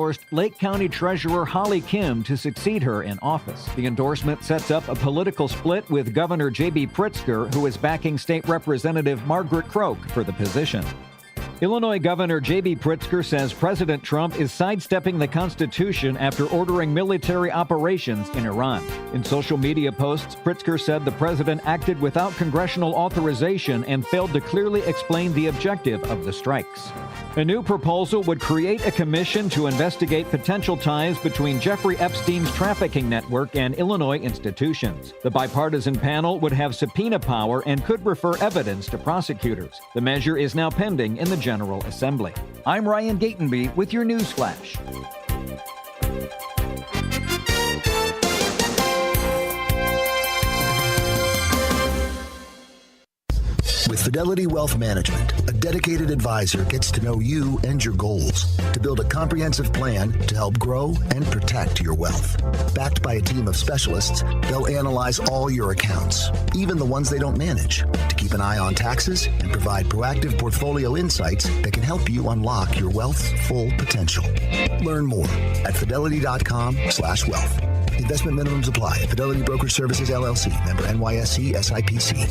endorsed Lake County Treasurer Holly Kim to succeed her in office. The endorsement sets up a political split with Governor J.B. Pritzker, who is backing State Representative Margaret Croak for the position. Illinois Governor J.B. Pritzker says President Trump is sidestepping the Constitution after ordering military operations in Iran. In social media posts, Pritzker said the president acted without congressional authorization and failed to clearly explain the objective of the strikes. A new proposal would create a commission to investigate potential ties between Jeffrey Epstein's trafficking network and Illinois institutions. The bipartisan panel would have subpoena power and could refer evidence to prosecutors. The measure is now pending in the General Assembly. I'm Ryan Gatenby with your news flash. With Fidelity Wealth Management, a dedicated advisor gets to know you and your goals to build a comprehensive plan to help grow and protect your wealth. Backed by a team of specialists, they'll analyze all your accounts, even the ones they don't manage, to keep an eye on taxes and provide proactive portfolio insights that can help you unlock your wealth's full potential. Learn more at fidelity.com/wealth. Investment minimums apply. Fidelity Brokerage Services, LLC. Member NYSE SIPC.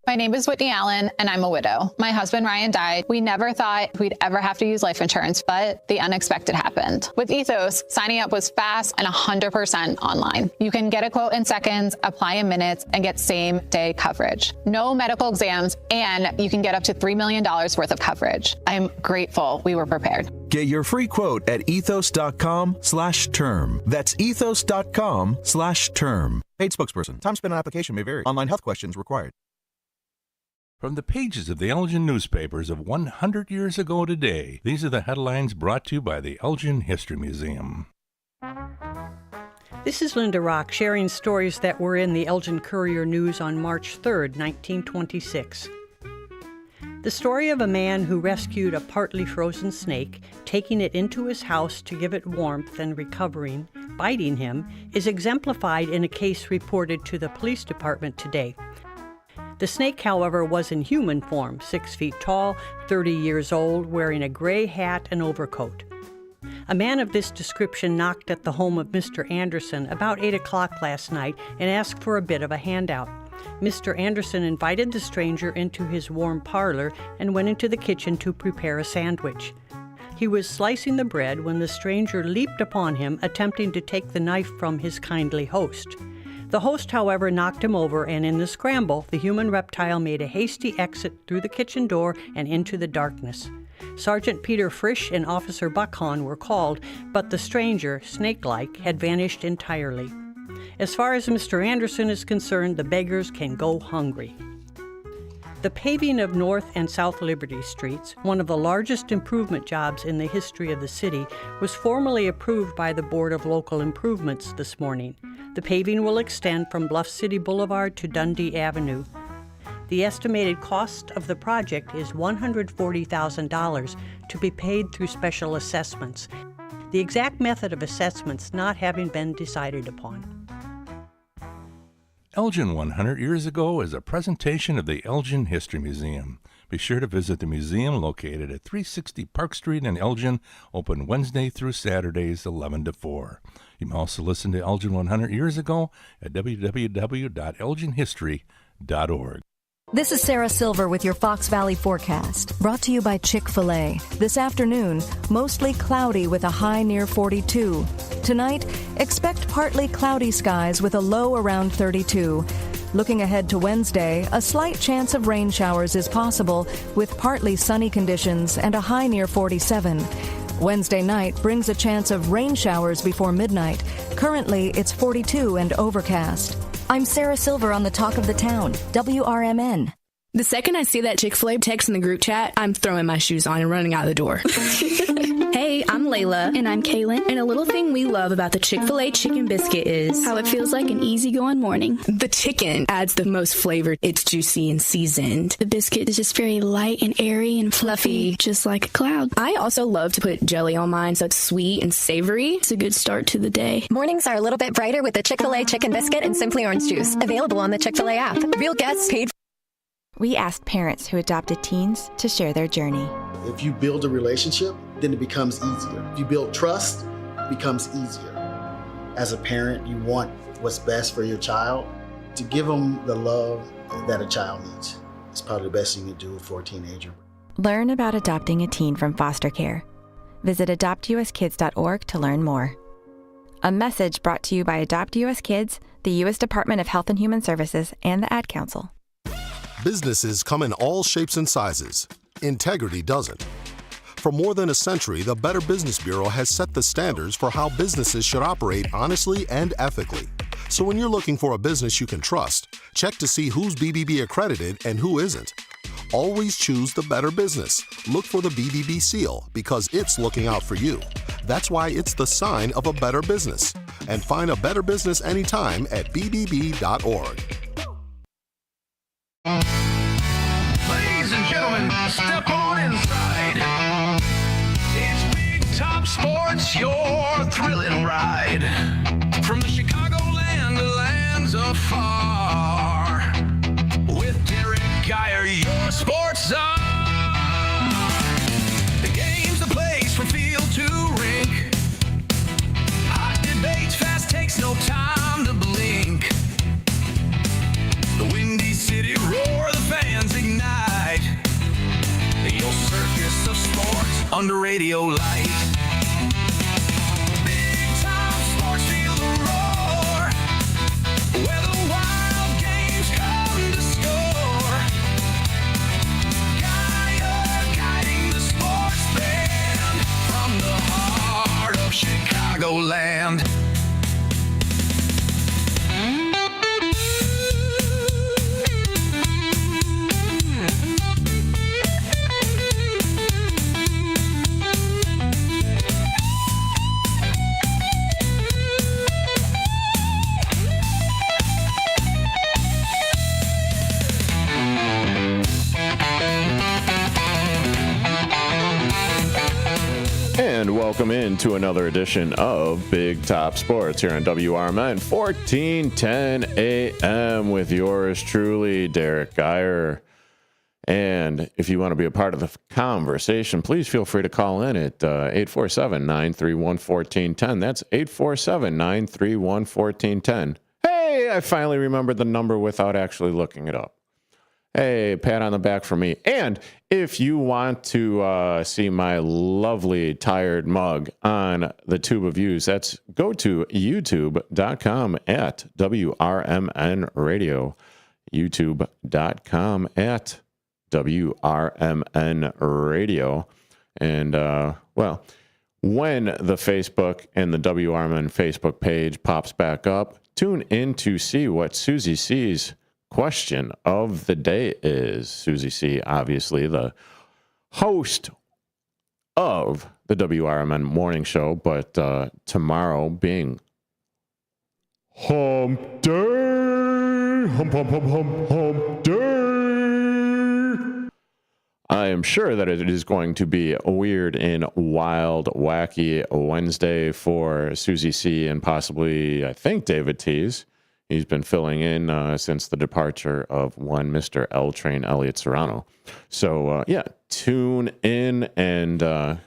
My name is Whitney Allen, and I'm a widow. My husband, Ryan, died. We never thought we'd ever have to use life insurance, but the unexpected happened. With Ethos, signing up was fast and 100% online. You can get a quote in seconds, apply in minutes, and get same-day coverage. No medical exams, and you can get up to $3 million worth of coverage. I'm grateful we were prepared. Get your free quote at ethos.com/term. That's ethos.com/term. Paid spokesperson. Time spent on application may vary. Online health questions required. From the pages of the Elgin newspapers of 100 years ago today, these are the headlines brought to you by the Elgin History Museum. This is Linda Rock sharing stories that were in the Elgin Courier News on March 3, 1926. The story of a man who rescued a partly frozen snake, taking it into his house to give it warmth and recovering, biting him, is exemplified in a case reported to the police department today. The snake, however, was in human form, 6 feet tall, 30 years old, wearing a gray hat and overcoat. A man of this description knocked at the home of Mr. Anderson about 8 o'clock last night and asked for a bit of a handout. Mr. Anderson invited the stranger into his warm parlor and went into the kitchen to prepare a sandwich. He was slicing the bread when the stranger leaped upon him, attempting to take the knife from his kindly host. The host, however, knocked him over, and in the scramble, the human reptile made a hasty exit through the kitchen door and into the darkness. Sergeant Peter Frisch and Officer Buckhorn were called, but the stranger, snake-like, had vanished entirely. As far as Mr. Anderson is concerned, the beggars can go hungry. The paving of North and South Liberty Streets, one of the largest improvement jobs in the history of the city, was formally approved by the Board of Local Improvements this morning. The paving will extend from Bluff City Boulevard to Dundee Avenue. The estimated cost of the project is $140,000 to be paid through special assessments, the exact method of assessments not having been decided upon. Elgin 100 Years Ago is a presentation of the Elgin History Museum. Be sure to visit the museum located at 360 Park Street in Elgin, open Wednesday through Saturdays 11 to 4. You can also listen to Elgin 100 Years Ago at www.elginhistory.org. This is Sarah Silver with your Fox Valley forecast, brought to you by Chick-fil-A. This afternoon, mostly cloudy with a high near 42. Tonight, expect partly cloudy skies with a low around 32. Looking ahead to Wednesday, a slight chance of rain showers is possible with partly sunny conditions and a high near 47. Wednesday night brings a chance of rain showers before midnight. Currently, it's 42 and overcast. I'm Sarah Silver on the Talk of the Town, WRMN. The second I see that Chick-fil-A text in the group chat, I'm throwing my shoes on and running out the door. Hey, I'm Layla. And I'm Kaylin. And a little thing we love about the Chick-fil-A chicken biscuit is how it feels like an easygoing morning. The chicken adds the most flavor. It's juicy and seasoned. The biscuit is just very light and airy and fluffy, just like a cloud. I also love to put jelly on mine so it's sweet and savory. It's a good start to the day. Mornings are a little bit brighter with the Chick-fil-A chicken biscuit and Simply Orange Juice. Available on the Chick-fil-A app. Real guests paid. we asked parents who adopted teens to share their journey. If you build a relationship, then it becomes easier. If you build trust, it becomes easier. As a parent, you want what's best for your child. To give them the love that a child needs is probably the best thing you can do for a teenager. Learn about adopting a teen from foster care. Visit adoptuskids.org to learn more. A message brought to you by Adopt US Kids, the U.S. Department of Health and Human Services, and the Ad Council. Businesses come in all shapes and sizes. Integrity doesn't. For more than a century, the Better Business Bureau has set the standards for how businesses should operate honestly and ethically. So when you're looking for a business you can trust, check to see who's BBB accredited and who isn't. Always choose the better business. Look for the BBB seal because it's looking out for you. That's why it's the sign of a better business. And find a better business anytime at bbb.org. Ladies and gentlemen, step on inside. It's Big Top Sports, your thrilling ride. From the Chicagoland to lands afar. With Derrick Geyer, your sports czar. The game's the place from field to rink. Hot debates, fast takes, no time to blink. The Windy City roar, the fans ignite. Your circus of sports under radio light. Big time sports, feel the roar. Where the wild games come to score. Geyer guiding the sports band from the heart of Chicagoland. And welcome into another edition of Big Top Sports here on WRMN 1410 AM with yours truly, Derrick Geyer. And if you want to be a part of the conversation, please feel free to call in at 847-931-1410. That's 847-931-1410. Hey, I finally remembered the number without actually looking it up. Hey, pat on the back for me. And if you want to see my lovely tired mug on the tube of views, go to youtube.com at WRMN Radio. youtube.com at WRMN Radio. And, well, when the Facebook and the WRMN Facebook page pops back up, tune in to see what Susie C's question of the day is. Susie C, obviously the host of the WRMN morning show, but tomorrow being hump day, hump day, I am sure that it is going to be a weird and wild, wacky Wednesday for Susie C and possibly, I think, David Tees. He's been filling in since the departure of one Mr. L Train Elliott Serrano. So, yeah, tune in and, well,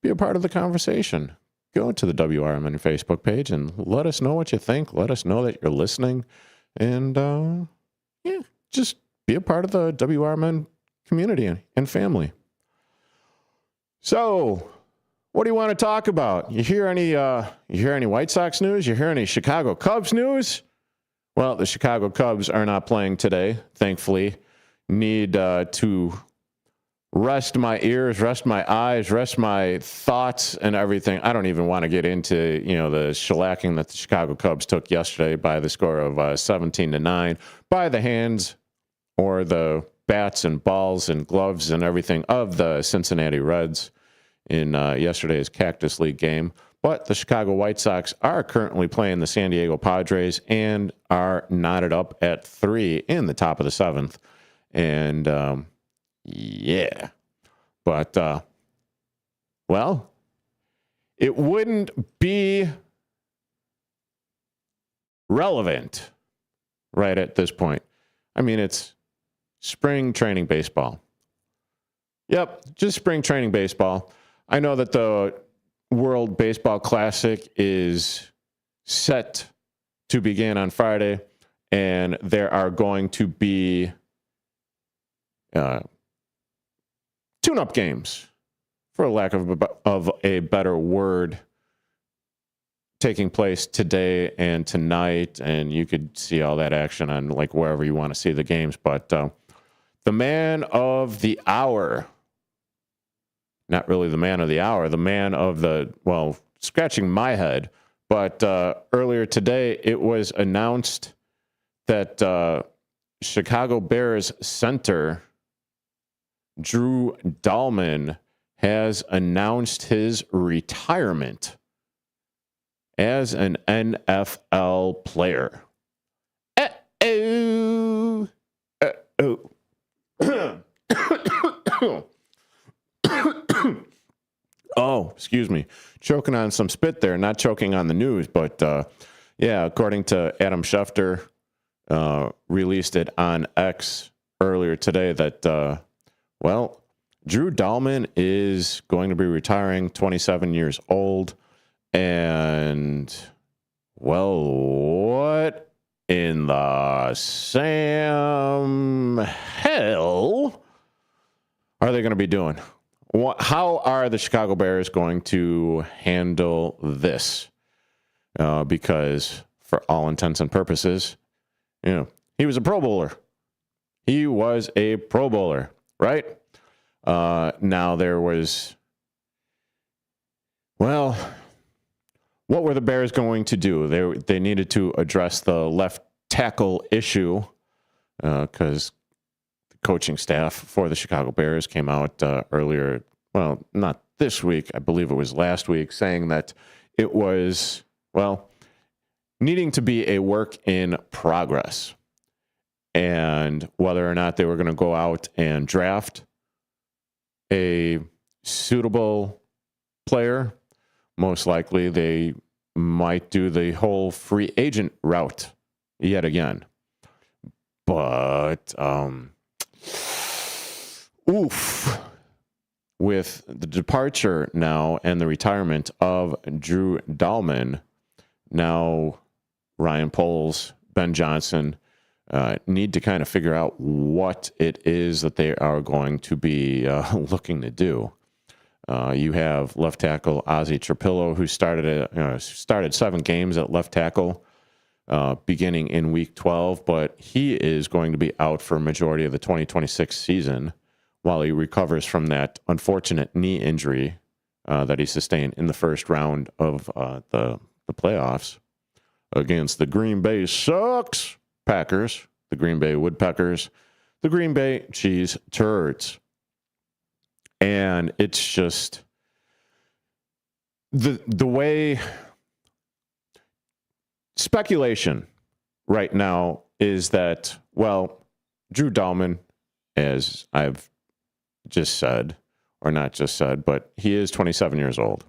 be a part of the conversation. Go to the WRMN Facebook page and let us know what you think. Let us know that you're listening. And, yeah, just be a part of the WRMN community and family. So, what do you want to talk about? You hear any White Sox news? You hear any Chicago Cubs news? Well, the Chicago Cubs are not playing today, thankfully. Need to rest my ears, rest my eyes, rest my thoughts and everything. I don't even want to get into, the shellacking that the Chicago Cubs took yesterday by the score of 17-9 by the hands or the bats and balls and gloves and everything of the Cincinnati Reds in yesterday's Cactus League game. But the Chicago White Sox are currently playing the San Diego Padres and are knotted up at 3 in the top of the 7th. And, yeah. But, well, it wouldn't be relevant right at this point. I mean, it's spring training baseball. Yep, just spring training baseball. I know that the World Baseball Classic is set to begin on Friday, and there are going to be tune-up games, for lack of a better word, taking place today and tonight, and you could see all that action on like wherever you want to see the games. But the man of the hour, not really the man of the hour, the man of the, well, scratching my head, but earlier today it was announced that Chicago Bears center Drew Dalman has announced his retirement as an NFL player. Uh-oh. Uh-oh. Oh, excuse me. Choking on some spit there. Not choking on the news, but yeah, according to Adam Schefter, released it on X earlier today that, well, Drew Dalman is going to be retiring, 27 years old. And, well, what in the Sam hell are they going to be doing? How are the Chicago Bears going to handle this? Because for all intents and purposes, you know, he was a Pro Bowler. He was a Pro Bowler, right? Now there was, well, what were the Bears going to do? They needed to address the left tackle issue because the coaching staff for the Chicago Bears came out earlier, well, not this week, I believe it was last week, saying that it was, well, needing to be a work in progress. And whether or not they were going to go out and draft a suitable player, most likely they might do the whole free agent route yet again. But, oof, with the departure now and the retirement of Drew Dalman, now Ryan Poles, Ben Johnson, need to kind of figure out what it is that they are going to be looking to do. You have left tackle Ozzie Trapillo, who started 7 games at left tackle beginning in Week 12, but he is going to be out for a majority of the 2026 season while he recovers from that unfortunate knee injury that he sustained in the first round of the playoffs against the Green Bay Packers, the Green Bay Woodpeckers, the Green Bay Cheese Turds. And it's just the way speculation right now is that, well, Drew Dalman, as I've just said, or not just said, but he is 27 years old.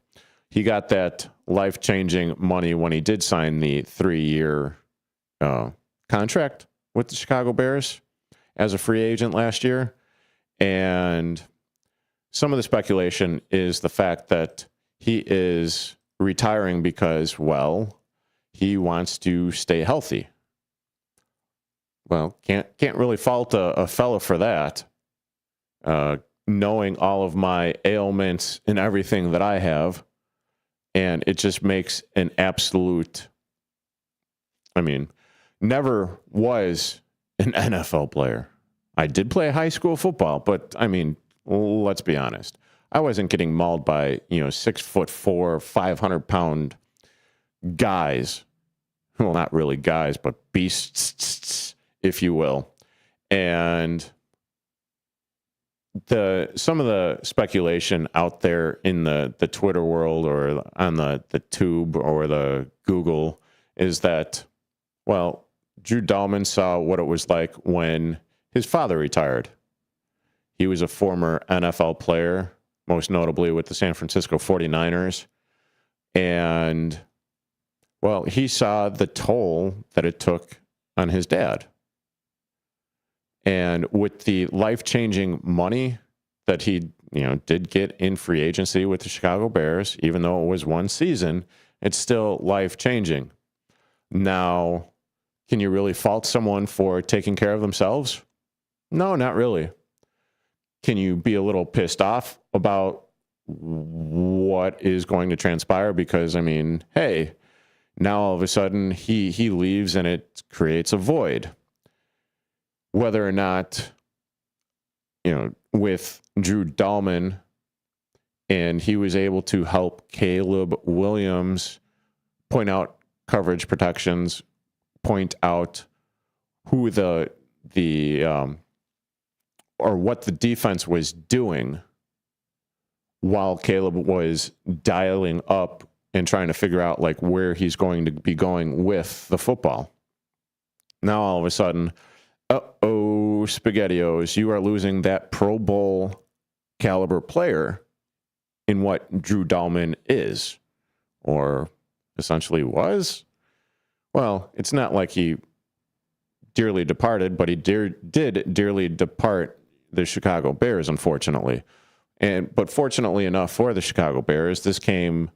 He got that life-changing money when he did sign the 3-year contract with the Chicago Bears as a free agent last year. And some of the speculation is the fact that he is retiring because, well, he wants to stay healthy. Well, can't really fault a fella for that. Knowing all of my ailments and everything that I have, and it just makes an absolute, I mean, never was an NFL player. I did play high school football, but I mean, let's be honest. I wasn't getting mauled by, 6'4", 500-pound guys. Well, not really guys, but beasts, if you will. And some of the speculation out there in the Twitter world or on the tube or the Google is that, well, Drew Dalman saw what it was like when his father retired. He was a former NFL player, most notably with the San Francisco 49ers. And, well, he saw the toll that it took on his dad. And with the life-changing money that he, did get in free agency with the Chicago Bears, even though it was one season, it's still life-changing. Now, can you really fault someone for taking care of themselves? No, not really. Can you be a little pissed off about what is going to transpire? Because, hey, now all of a sudden he leaves and it creates a void. Whether or not, with Drew Dalman, and he was able to help Caleb Williams point out coverage protections, point out who or what the defense was doing while Caleb was dialing up and trying to figure out where he's going to be going with the football. Now all of a sudden, SpaghettiOs, you are losing that Pro Bowl caliber player in what Drew Dalman is, or essentially was. Well, it's not like he dearly departed, but he did dearly depart the Chicago Bears, unfortunately. But fortunately enough for the Chicago Bears, this came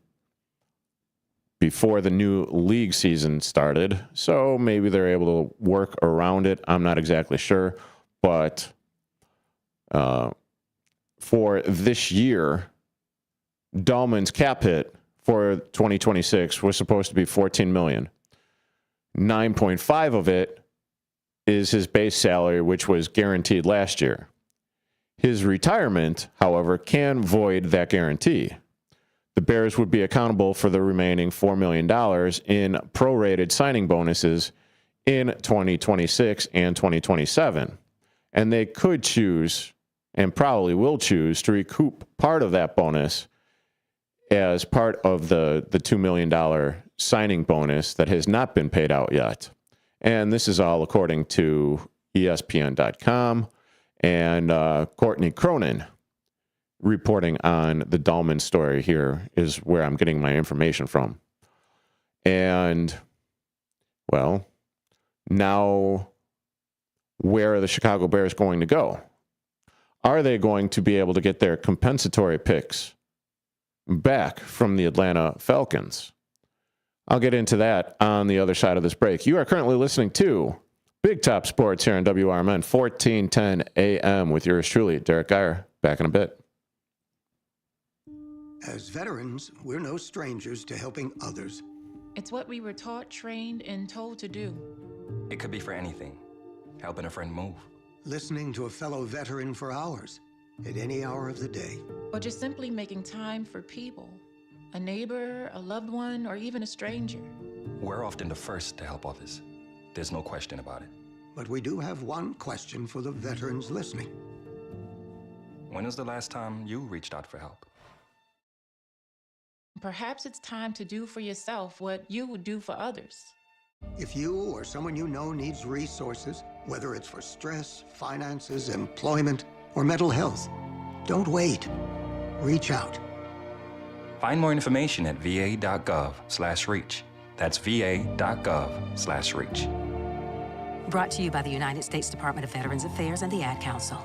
before the new league season started, so maybe they're able to work around it. I'm not exactly sure, but for this year, Dalman's cap hit for 2026 was supposed to be $14 million. 9.5 of it is his base salary, which was guaranteed last year. His retirement, however, can void that guarantee. The Bears would be accountable for the remaining $4 million in prorated signing bonuses in 2026 and 2027. And they could choose, and probably will choose, to recoup part of that bonus as part of the $2 million signing bonus that has not been paid out yet. And this is all according to ESPN.com and Courtney Cronin reporting on the Dalman story. Here is where I'm getting my information from. And, well, now where are the Chicago Bears going to go? Are they going to be able to get their compensatory picks back from the Atlanta Falcons? I'll get into that on the other side of this break. You are currently listening to Big Top Sports here on WRMN 1410 AM with yours truly, Derrick Geyer. Back in a bit. As veterans, we're no strangers to helping others. It's what we were taught, trained, and told to do. It could be for anything. Helping a friend move. Listening to a fellow veteran for hours, at any hour of the day. Or just simply making time for people. A neighbor, a loved one, or even a stranger. We're often the first to help others. There's no question about it. But we do have one question for the veterans listening. When was the last time you reached out for help? Perhaps it's time to do for yourself what you would do for others. If you or someone you know needs resources, whether it's for stress, finances, employment, or mental health, don't wait. Reach out. Find more information at va.gov/reach. That's va.gov/reach. Brought to you by the United States Department of Veterans Affairs and the Ad Council.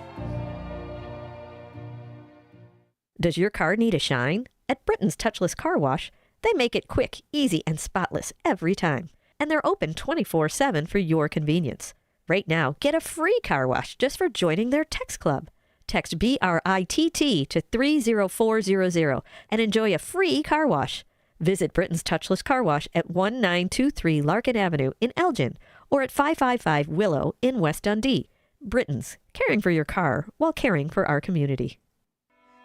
Does your car need a shine? At Britain's Touchless Car Wash, they make it quick, easy, and spotless every time. And they're open 24/7 for your convenience. Right now, get a free car wash just for joining their text club. Text BRITT to 30400 and enjoy a free car wash. Visit Britain's Touchless Car Wash at 1923 Larkin Avenue in Elgin or at 555 Willow in West Dundee. Britain's, caring for your car while caring for our community.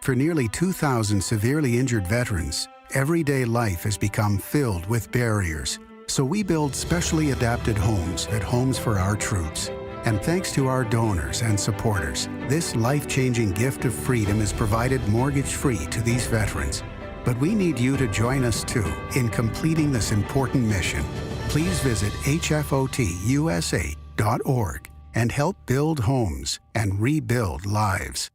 For nearly 2,000 severely injured veterans, everyday life has become filled with barriers. So we build specially adapted homes at Homes for Our Troops. And thanks to our donors and supporters, this life-changing gift of freedom is provided mortgage-free to these veterans. But we need you to join us too in completing this important mission. Please visit hfotusa.org and help build homes and rebuild lives.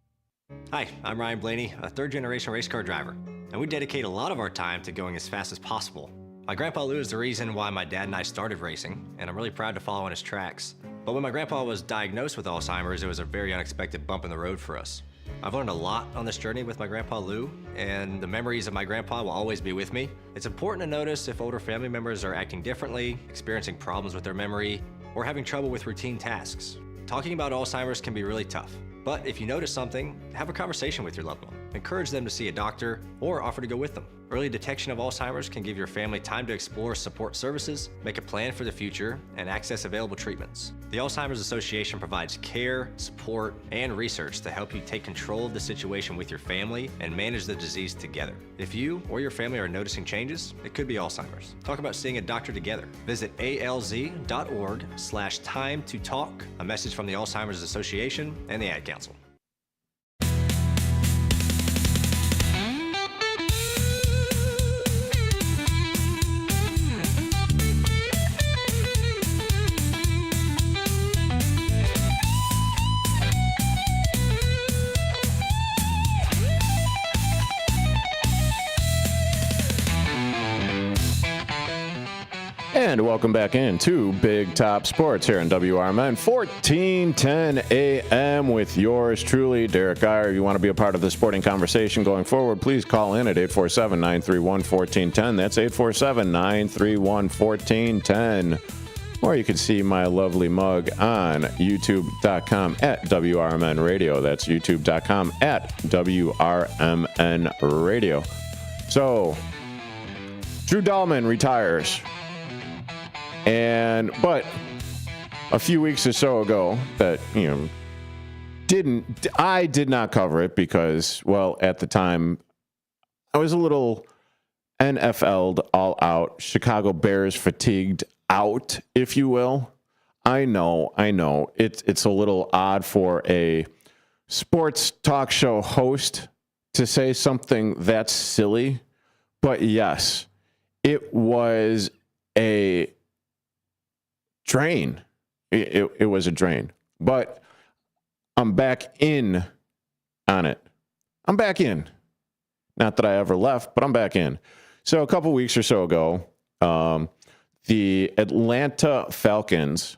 Hi, I'm Ryan Blaney, a third-generation race car driver, and we dedicate a lot of our time to going as fast as possible. My grandpa Lou is the reason why my dad and I started racing, and I'm really proud to follow in his tracks. But when my grandpa was diagnosed with Alzheimer's, it was a very unexpected bump in the road for us. I've learned a lot on this journey with my grandpa Lou, and the memories of my grandpa will always be with me. It's important to notice if older family members are acting differently, experiencing problems with their memory, or having trouble with routine tasks. Talking about Alzheimer's can be really tough, but if you notice something, have a conversation with your loved one. Encourage them to see a doctor or offer to go with them. Early detection of Alzheimer's can give your family time to explore support services, make a plan for the future, and access available treatments. The Alzheimer's Association provides care, support, and research to help you take control of the situation with your family and manage the disease together. If you or your family are noticing changes, it could be Alzheimer's. Talk about seeing a doctor together. Visit alz.org/time-to-talk. A message from the Alzheimer's Association and the Ad Council. And welcome back into Big Top Sports here on WRMN 1410 AM with yours truly, Derrick Geyer. If you want to be a part of the sporting conversation going forward, please call in at 847-931-1410. That's 847-931-1410. Or you can see my lovely mug on youtube.com at WRMN Radio. That's youtube.com at WRMN Radio. So, Drew Dalman retires. But a few weeks or so ago that, I did not cover it because, well, at the time I was a little NFL'd all out, Chicago Bears fatigued out, if you will. I know. It's a little odd for a sports talk show host to say something that's silly, but yes, it was a drain. It was a drain. But I'm back in on it. I'm back in. Not that I ever left, but I'm back in. So a couple weeks or so ago, the Atlanta Falcons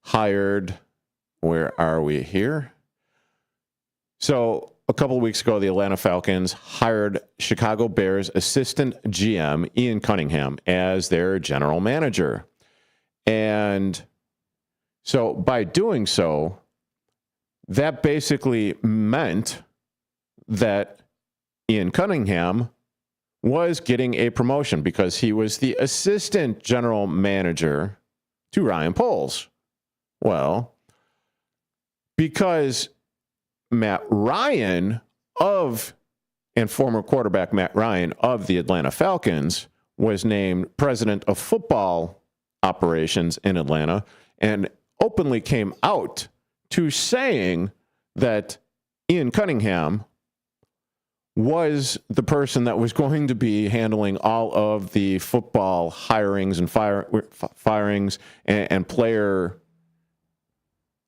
hired, where are we here? So a couple of weeks ago, the Atlanta Falcons hired Chicago Bears assistant GM Ian Cunningham as their general manager. And so by doing so, that basically meant that Ian Cunningham was getting a promotion because he was the assistant general manager to Ryan Poles. Well, because Matt Ryan and former quarterback Matt Ryan of the Atlanta Falcons was named president of football operations in Atlanta and openly came out to saying that Ian Cunningham was the person that was going to be handling all of the football hirings and firings and player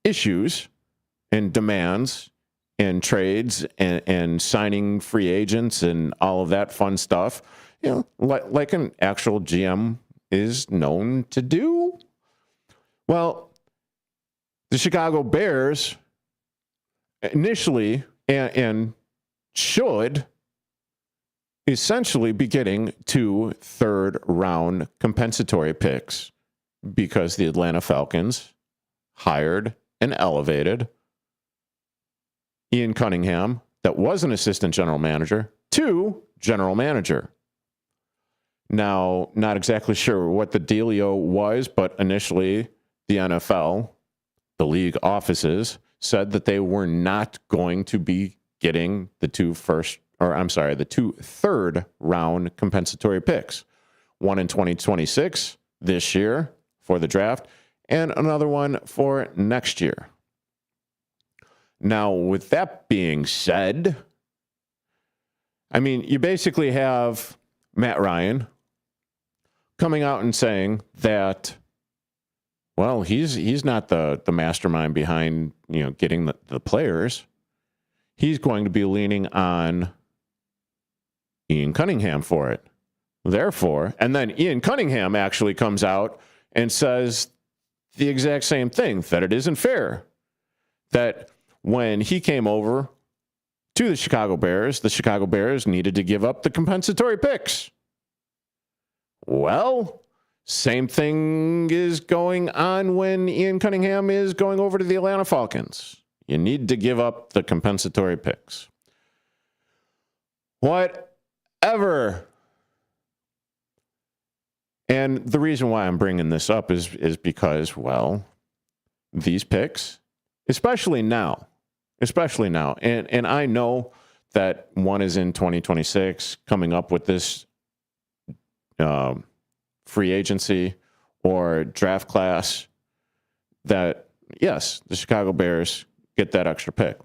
issues and demands and trades and signing free agents and all of that fun stuff, like an actual GM is known to do. Well, the Chicago Bears initially and should essentially be getting 2 third-round compensatory picks because the Atlanta Falcons hired and elevated Ian Cunningham, that was an assistant general manager, to general manager. Now, not exactly sure what the dealio was, but initially the NFL, the league offices, said that they were not going to be getting the 2 third-round compensatory picks. One in 2026 this year for the draft, and another one for next year. Now, with that being said, I mean, you basically have Matt Ryan coming out and saying that, well, he's not the mastermind behind, getting the players. He's going to be leaning on Ian Cunningham for it. Therefore, and then Ian Cunningham actually comes out and says the exact same thing, that it isn't fair that when he came over to the Chicago Bears needed to give up the compensatory picks. Well, same thing is going on when Ian Cunningham is going over to the Atlanta Falcons. You need to give up the compensatory picks. Whatever. And the reason why I'm bringing this up is because, well, these picks, especially now, and I know that one is in 2026 coming up with this free agency or draft class that, yes, the Chicago Bears get that extra pick.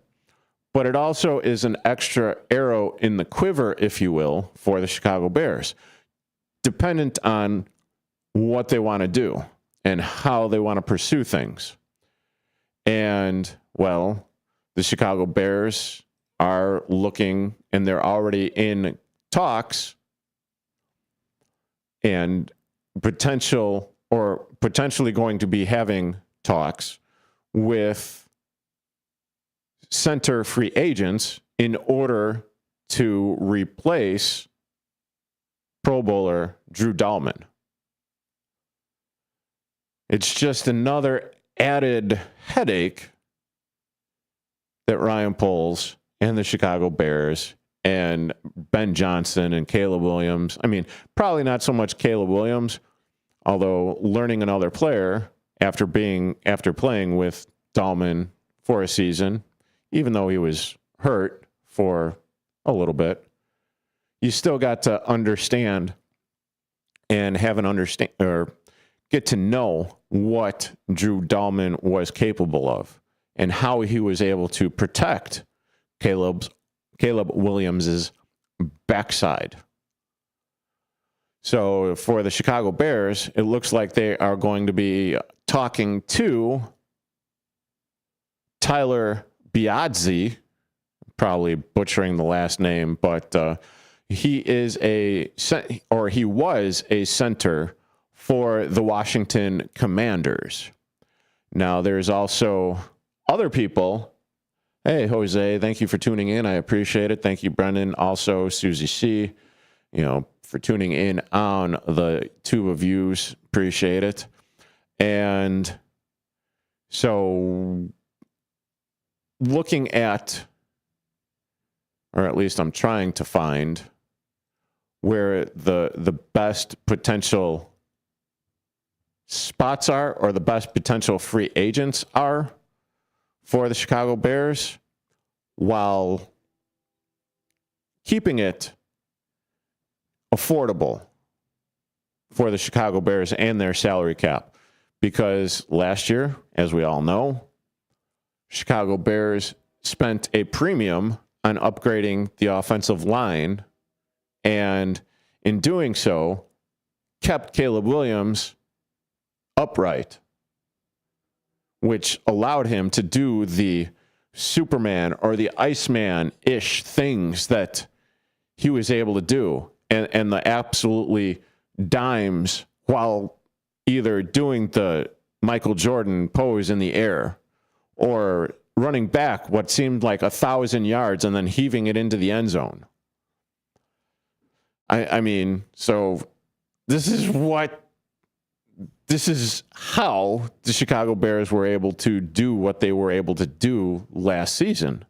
But it also is an extra arrow in the quiver, if you will, for the Chicago Bears, dependent on what they want to do and how they want to pursue things. And, well, the Chicago Bears are looking, and they're already in talks and potentially going to be having talks with center free agents in order to replace Pro Bowler Drew Dalman. It's just another added headache that Ryan Poles and the Chicago Bears and Ben Johnson and Caleb Williams, I mean, probably not so much Caleb Williams, although learning another player after playing with Dalman for a season, even though he was hurt for a little bit, you still got to understand and get to know what Drew Dalman was capable of and how he was able to protect Caleb Williams's backside. So for the Chicago Bears, it looks like they are going to be talking to Tyler Biadzi, probably butchering the last name, but he was a center for the Washington Commanders. Now, there's also other people. Hey, Jose, thank you for tuning in. I appreciate it. Thank you, Brendan. Also, Susie C., for tuning in on the two of yous. Appreciate it. And so looking at, or at least I'm trying to find, where the best potential spots are, or the best potential free agents are for the Chicago Bears, while keeping it affordable for the Chicago Bears and their salary cap. Because last year, as we all know, Chicago Bears spent a premium on upgrading the offensive line, and in doing so, kept Caleb Williams upright, which allowed him to do the Superman or the Iceman-ish things that he was able to do, and the absolutely dimes while either doing the Michael Jordan pose in the air or running back what seemed like 1,000 yards and then heaving it into the end zone. I mean, so this is how the Chicago Bears were able to do what they were able to do last season.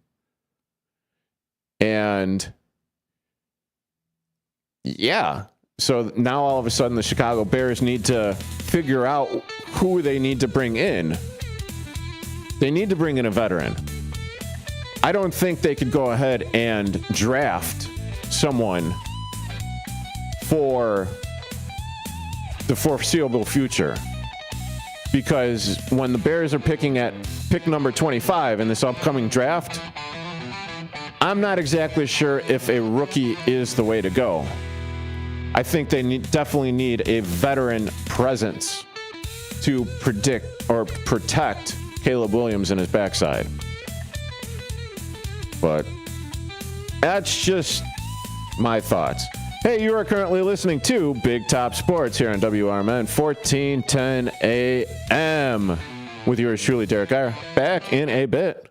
And yeah, so now all of a sudden the Chicago Bears need to figure out who they need to bring in. They need to bring in a veteran. I don't think they could go ahead and draft someone for the foreseeable future, because when the Bears are picking at pick number 25 in this upcoming draft, I'm not exactly sure if a rookie is the way to go. I think they definitely need a veteran presence to protect Caleb Williams and his backside. But that's just my thoughts. Hey, you are currently listening to Big Top Sports here on WRMN 1410 AM with yours truly, Derrick Geyer, back in a bit.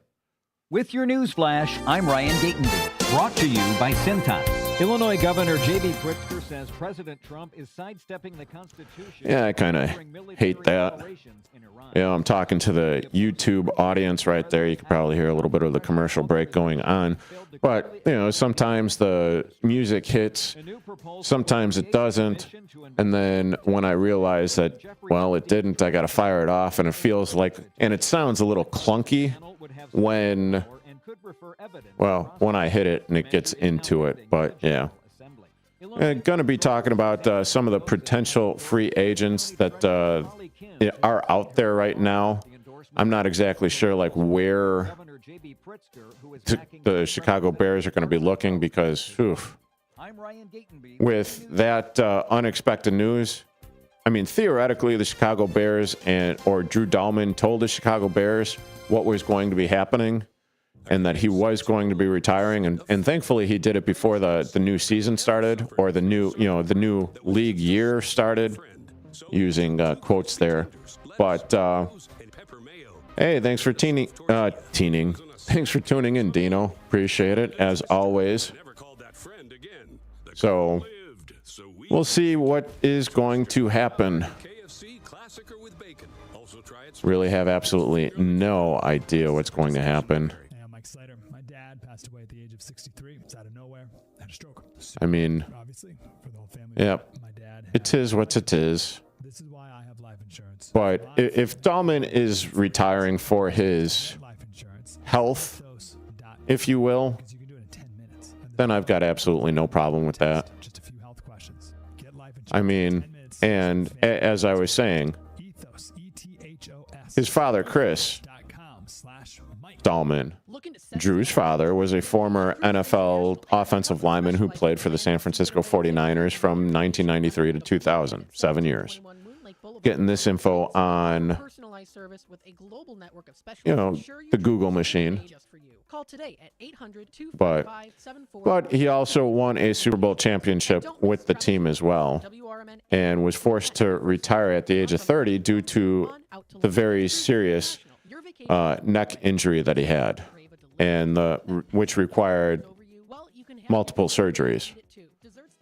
With your news flash, I'm Ryan Gatenby, brought to you by Cintas. Illinois Governor J.B. Pritzker says President Trump is sidestepping the Constitution. Yeah, I kind of hate that. I'm talking to the YouTube audience right there. You can probably hear a little bit of the commercial break going on. But, sometimes the music hits, sometimes it doesn't. And then when I realize that, well, it didn't, I got to fire it off. And it feels like, and it sounds a little clunky when I hit it and it gets into it. But, yeah. Going to be talking about some of the potential free agents that are out there right now. I'm not exactly sure where the Chicago Bears are going to be looking because with that unexpected news, I mean, theoretically, the Chicago Bears or Drew Dalman told the Chicago Bears what was going to be happening and that he was going to be retiring. And thankfully, he did it before the new season started or the new league year started, using quotes there. But hey, thanks for Thanks for tuning in, Dino. Appreciate it, as always. So, we'll see what is going to happen. Really have absolutely no idea what's going to happen. My dad passed away at the age of 63. It's out of nowhere. Had a stroke. I mean, obviously, for the whole family. Yep. It is what it is. This is why I have life insurance. But if Dalman is retiring for his health, if you will, then I've got absolutely no problem with that. Just a few health questions. Get life insurance. I mean, and as I was saying, his father, Chris Dalman, Drew's father, was a former NFL offensive lineman who played for the San Francisco 49ers from 1993 to 2000, 7 years. Getting this info on, the Google machine. But he also won a Super Bowl championship with the team as well and was forced to retire at the age of 30 due to the very serious neck injury that he had, and which required multiple surgeries.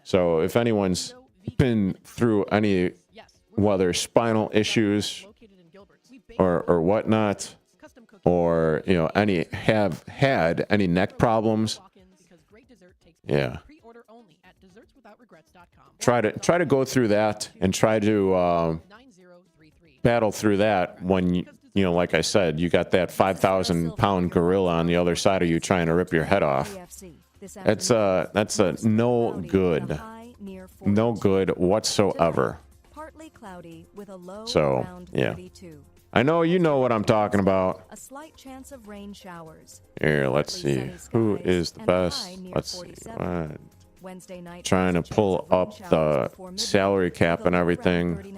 So if anyone's been through any, whether spinal issues or whatnot, or have had any neck problems, yeah, try to go through that and try to battle through that when like I said, you got that 5,000-pound gorilla on the other side of you trying to rip your head off. That's a no good whatsoever. So, yeah. I know you know what I'm talking about. A slight chance of rain showers. Here, let's see. Who is the best? Let's see. Trying to pull up the salary cap and everything.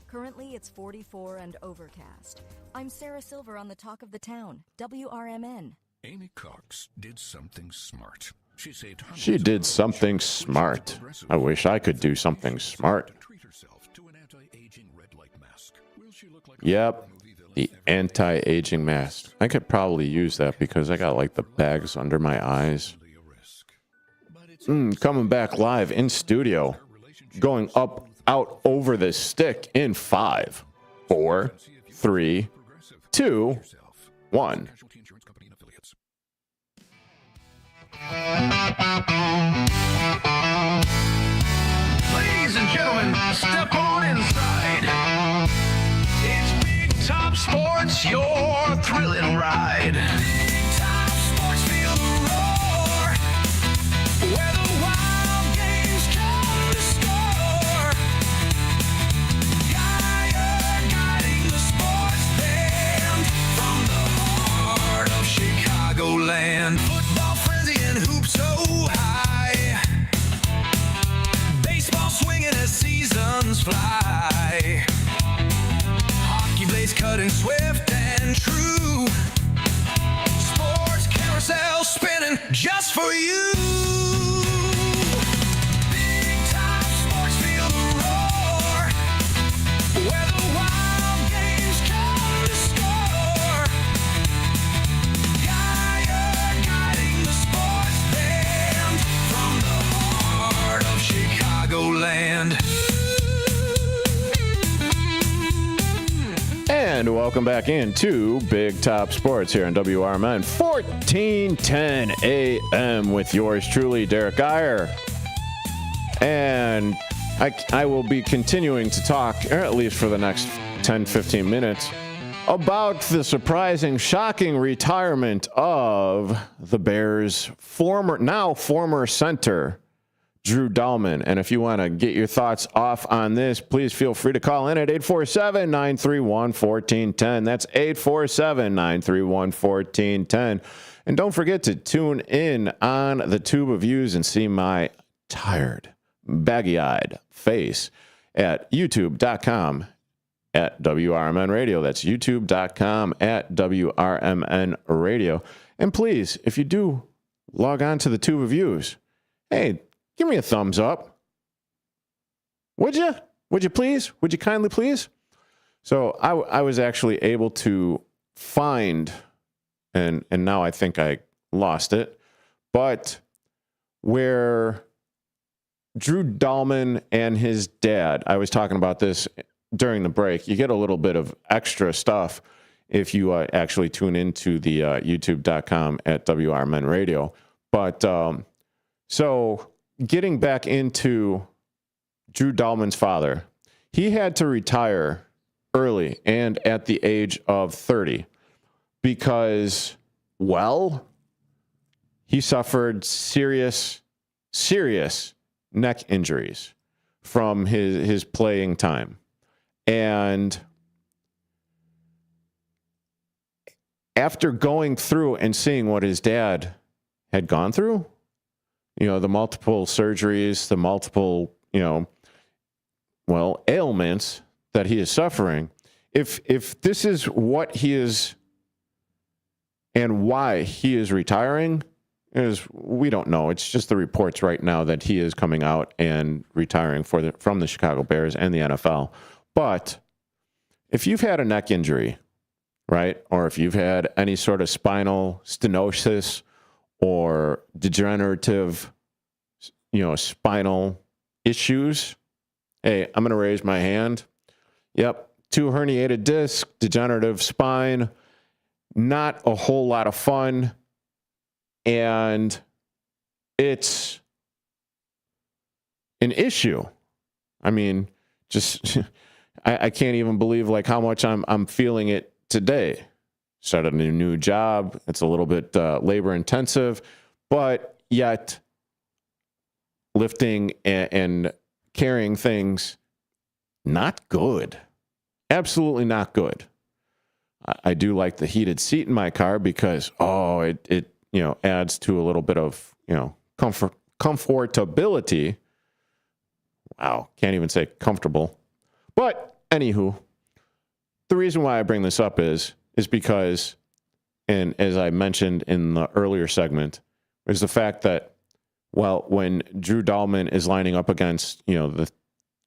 Currently, it's 44 and overcast. I'm Sarah Silver on the Talk of the Town, WRMN. Amy Cox did something smart. She did something smart. I wish I could do something smart. Yep, the anti-aging mask. I could probably use that because I got the bags under my eyes. Coming back live in studio. Going out over the stick in 5, 4, 3, 2, 1. Ladies and gentlemen, step on inside. It's Big Top Sports, your thrilling ride. Big Top Sports, feel the roar. Where the wild games come to score. Geyer guiding the sports band from the heart of Chicagoland. Football frenzy and hoops so high. Baseball swinging as seasons fly. Hockey blades cutting swift and true. Sports carousel spinning just for you. Big And welcome back into Big Top Sports here on WRMN 1410 AM with yours truly, Derrick Geyer. And I will be continuing to talk, or at least for the next 10, 15 minutes, about the surprising, shocking retirement of the Bears' former center, Drew Dalman. And if you want to get your thoughts off on this, please feel free to call in at 847-931-1410. That's 847-931-1410. And don't forget to tune in on the Tube of Views and see my tired, baggy-eyed face at youtube.com at WRMN Radio. That's youtube.com at WRMN Radio. And please, if you do log on to the Tube of Views, hey, give me a thumbs up. Would you? Would you please? Would you kindly please? So I was actually able to find, and now I think I lost it, but where Drew Dalman and his dad, I was talking about this during the break. You get a little bit of extra stuff if you actually tune into the youtube.com at WRMN Radio. But so getting back into Drew Dalman's father, he had to retire early and at the age of 30 because, well, he suffered serious neck injuries from his playing time. And after going through and seeing what his dad had gone through, you know, the multiple surgeries, the multiple, ailments that he is suffering. If this is what he is and why he is retiring, we don't know. It's just the reports right now that he is coming out and retiring from the Chicago Bears and the NFL. But if you've had a neck injury, right, or if you've had any sort of spinal stenosis or degenerative, spinal issues, hey, I'm going to raise my hand. Yep, 2 herniated discs, degenerative spine, not a whole lot of fun, and it's an issue. I mean, just I can't even believe like how much I'm feeling it today. Started a new job. It's a little bit labor intensive, but yet lifting and carrying things, not good. Absolutely not good. I do like the heated seat in my car because, it adds to a little bit of, comfortability. Wow. Can't even say comfortable. But anywho, the reason why I bring this up is because, and as I mentioned in the earlier segment, is the fact that, well, when Drew Dalman is lining up against, the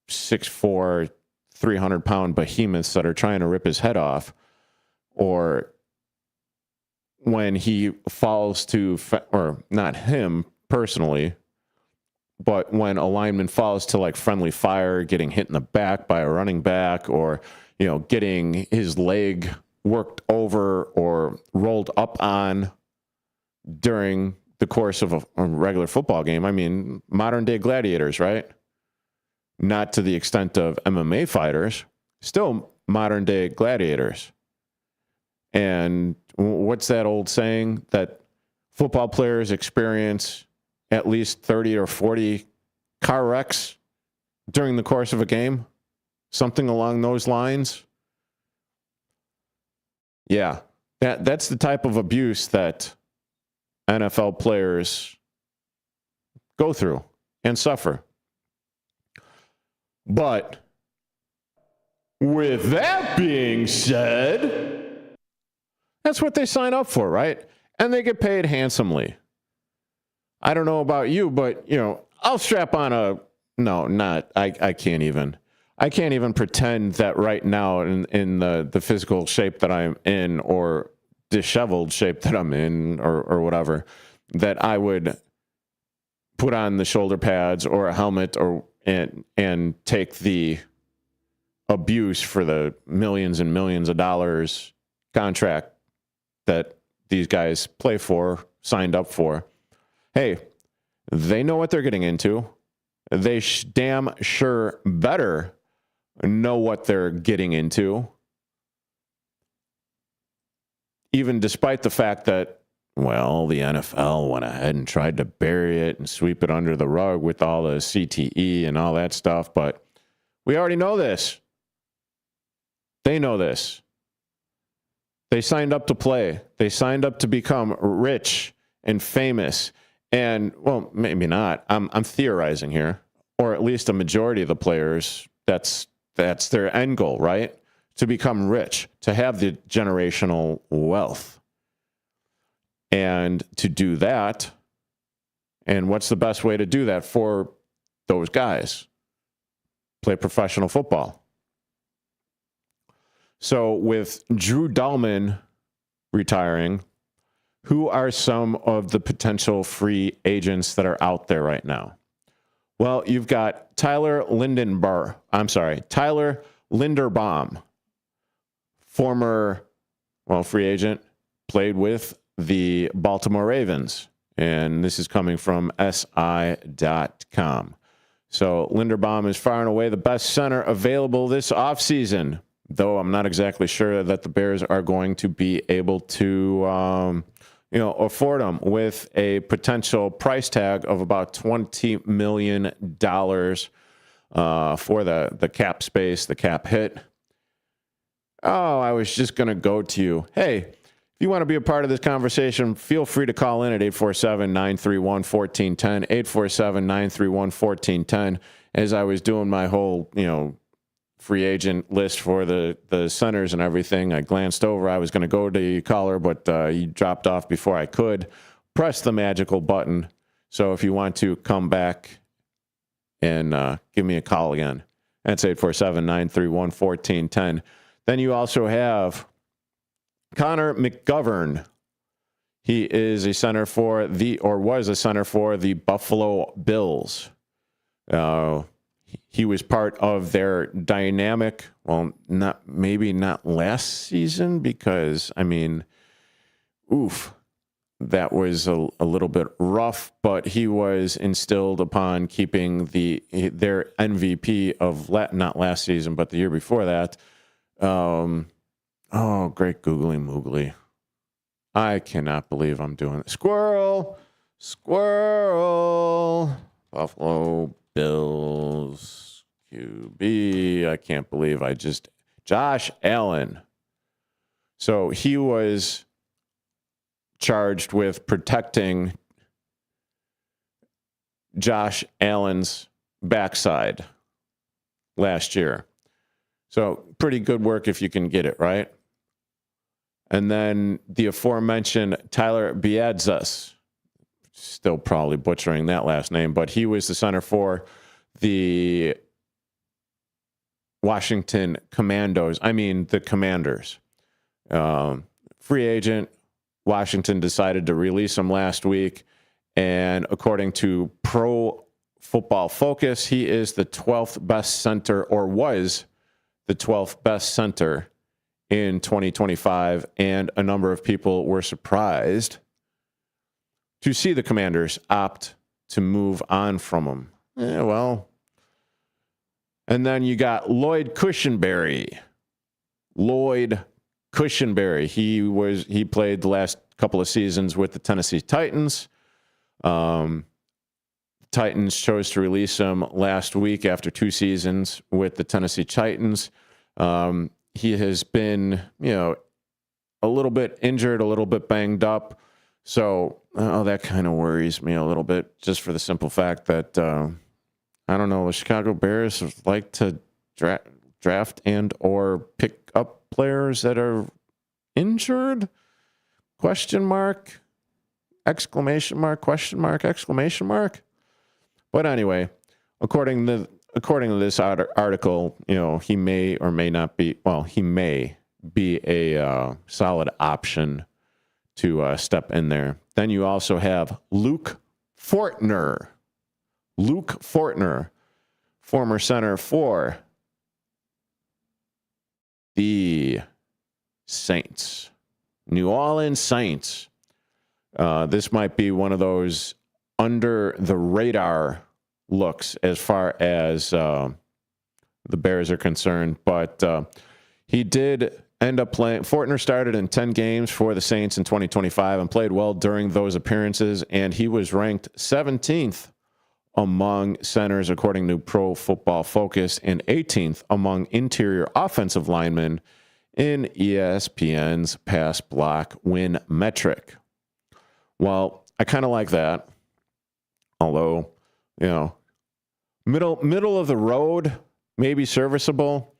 6'4", 300-pound behemoths that are trying to rip his head off, or when he falls to, or not him personally, but when a lineman falls to like friendly fire, getting hit in the back by a running back, or, getting his leg worked over or rolled up on during the course of a regular football game. I mean, modern day gladiators, right? Not to the extent of MMA fighters, still modern day gladiators. And what's that old saying that football players experience at least 30 or 40 car wrecks during the course of a game? Something along those lines. Yeah, that's the type of abuse that NFL players go through and suffer. But with that being said, that's what they sign up for, right? And they get paid handsomely. I don't know about you, but, I'll strap on I can't even pretend that right now in the physical shape that I'm in, or disheveled shape that I'm in, or whatever, that I would put on the shoulder pads or a helmet and take the abuse for the millions and millions of dollars contract that these guys play for, signed up for. Hey, they know what they're getting into. They damn sure better know what they're getting into. Even despite the fact that, well, the NFL went ahead and tried to bury it and sweep it under the rug with all the CTE and all that stuff. But we already know this. They know this. They signed up to play. They signed up to become rich and famous. And, well, maybe not. I'm theorizing here. Or at least a majority of the players, that's their end goal, right? To become rich, to have the generational wealth. And to do that, and what's the best way to do that for those guys? Play professional football. So with Drew Dalman retiring, who are some of the potential free agents that are out there right now? Well, you've got Tyler Linderbaum, former, free agent, played with the Baltimore Ravens. And this is coming from SI.com. So Linderbaum is far and away the best center available this offseason, though I'm not exactly sure that the Bears are going to be able to, afford him with a potential price tag of about $20 million for the cap space, the cap hit. Oh, I was just going to go to you. Hey, if you want to be a part of this conversation, feel free to call in at 847-931-1410, 847-931-1410. As I was doing my whole, free agent list for the centers and everything, I glanced over. I was going to go to your caller, but he dropped off before I could. Press the magical button. So if you want to come back and give me a call again, that's 847-931-1410. Then you also have Connor McGovern. He is a center for was a center for the Buffalo Bills. He was part of their dynamic, not last season, because, that was a little bit rough, but he was instilled upon keeping their MVP of, not last season, but the year before that. Great googly moogly. I cannot believe I'm doing it. Squirrel. Buffalo Bills QB. I can't believe Josh Allen. So he was charged with protecting Josh Allen's backside last year. So pretty good work if you can get it, right? And then the aforementioned Tyler Biadzas, still probably butchering that last name, but he was the center for the Washington Commandos. The Commanders. Free agent. Washington decided to release him last week. And according to Pro Football Focus, he is the 12th best center, or was the 12th best center in 2025. And a number of people were surprised to see the Commanders opt to move on from him. And then you got Lloyd Cushenberry. He played the last couple of seasons with the Tennessee Titans. Titans chose to release him last week after 2 seasons with the Tennessee Titans. He has been, a little bit injured, a little bit banged up. So that kind of worries me a little bit, just for the simple fact that, the Chicago Bears like to draft and or pick up players that are injured? Question mark? Exclamation mark? Question mark? Exclamation mark? But anyway, according to this article, he may or may not be, he may be a solid option to step in there. Then you also have Luke Fortner, former center for the Saints. New Orleans Saints. This might be one of those under the radar looks as far as the Bears are concerned, but he did end up playing. Fortner started in 10 games for the Saints in 2025 and played well during those appearances, and he was ranked 17th among centers according to Pro Football Focus and 18th among interior offensive linemen in ESPN's pass block win metric. Well, I kind of like that, although, middle of the road, maybe serviceable,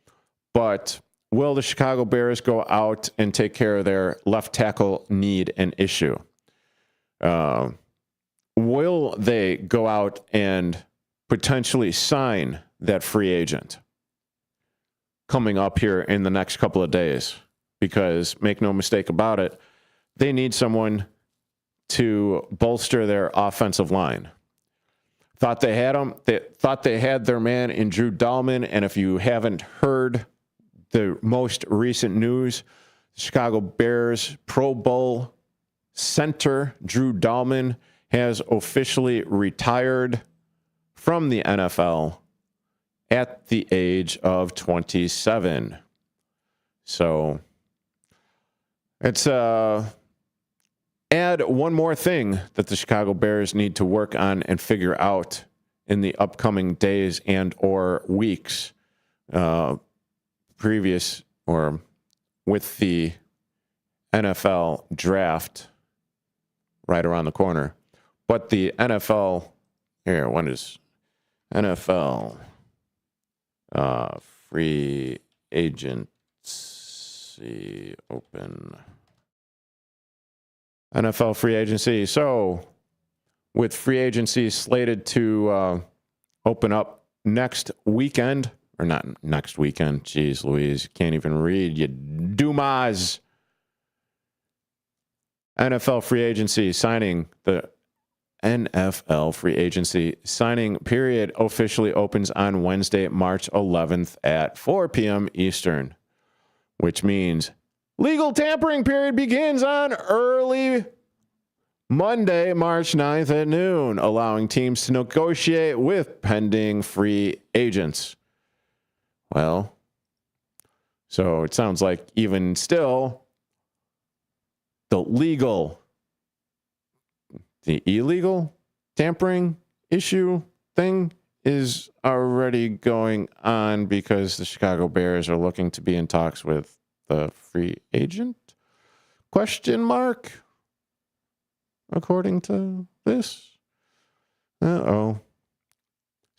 but will the Chicago Bears go out and take care of their left tackle need and issue? Will they go out and potentially sign that free agent coming up here in the next couple of days? Because make no mistake about it, they need someone to bolster their offensive line. Thought they had him. They thought they had their man in Drew Dalman. And if you haven't heard the most recent news, Chicago Bears Pro Bowl center Drew Dalman has officially retired from the NFL at the age of 27. So it's add one more thing that the Chicago Bears need to work on and figure out in the upcoming days and or weeks, previous or with the NFL draft right around the corner. But the NFL, here, when is NFL free agency open? NFL free agency. So with free agency slated to open up next weekend, or not next weekend. Jeez Louise, can't even read, you Dumas. NFL free agency signing, the NFL free agency signing period officially opens on Wednesday, March 11th at 4 p.m. Eastern, which means legal tampering period begins on early Monday, March 9th at noon, allowing teams to negotiate with pending free agents. Well, so it sounds like even still, the illegal tampering issue thing is already going on because the Chicago Bears are looking to be in talks with the free agent? Question mark? According to this. Uh-oh.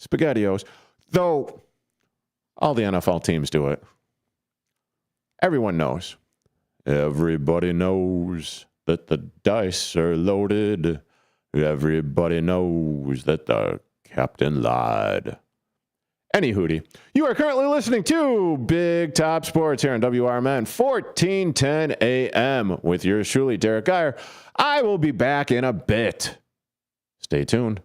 SpaghettiOs. Though all the NFL teams do it. Everyone knows. Everybody knows that the dice are loaded. Everybody knows that the captain lied. Any hootie. You are currently listening to Big Top Sports here on WRMN 1410 AM with yours truly, Derrick Geyer. I will be back in a bit. Stay tuned.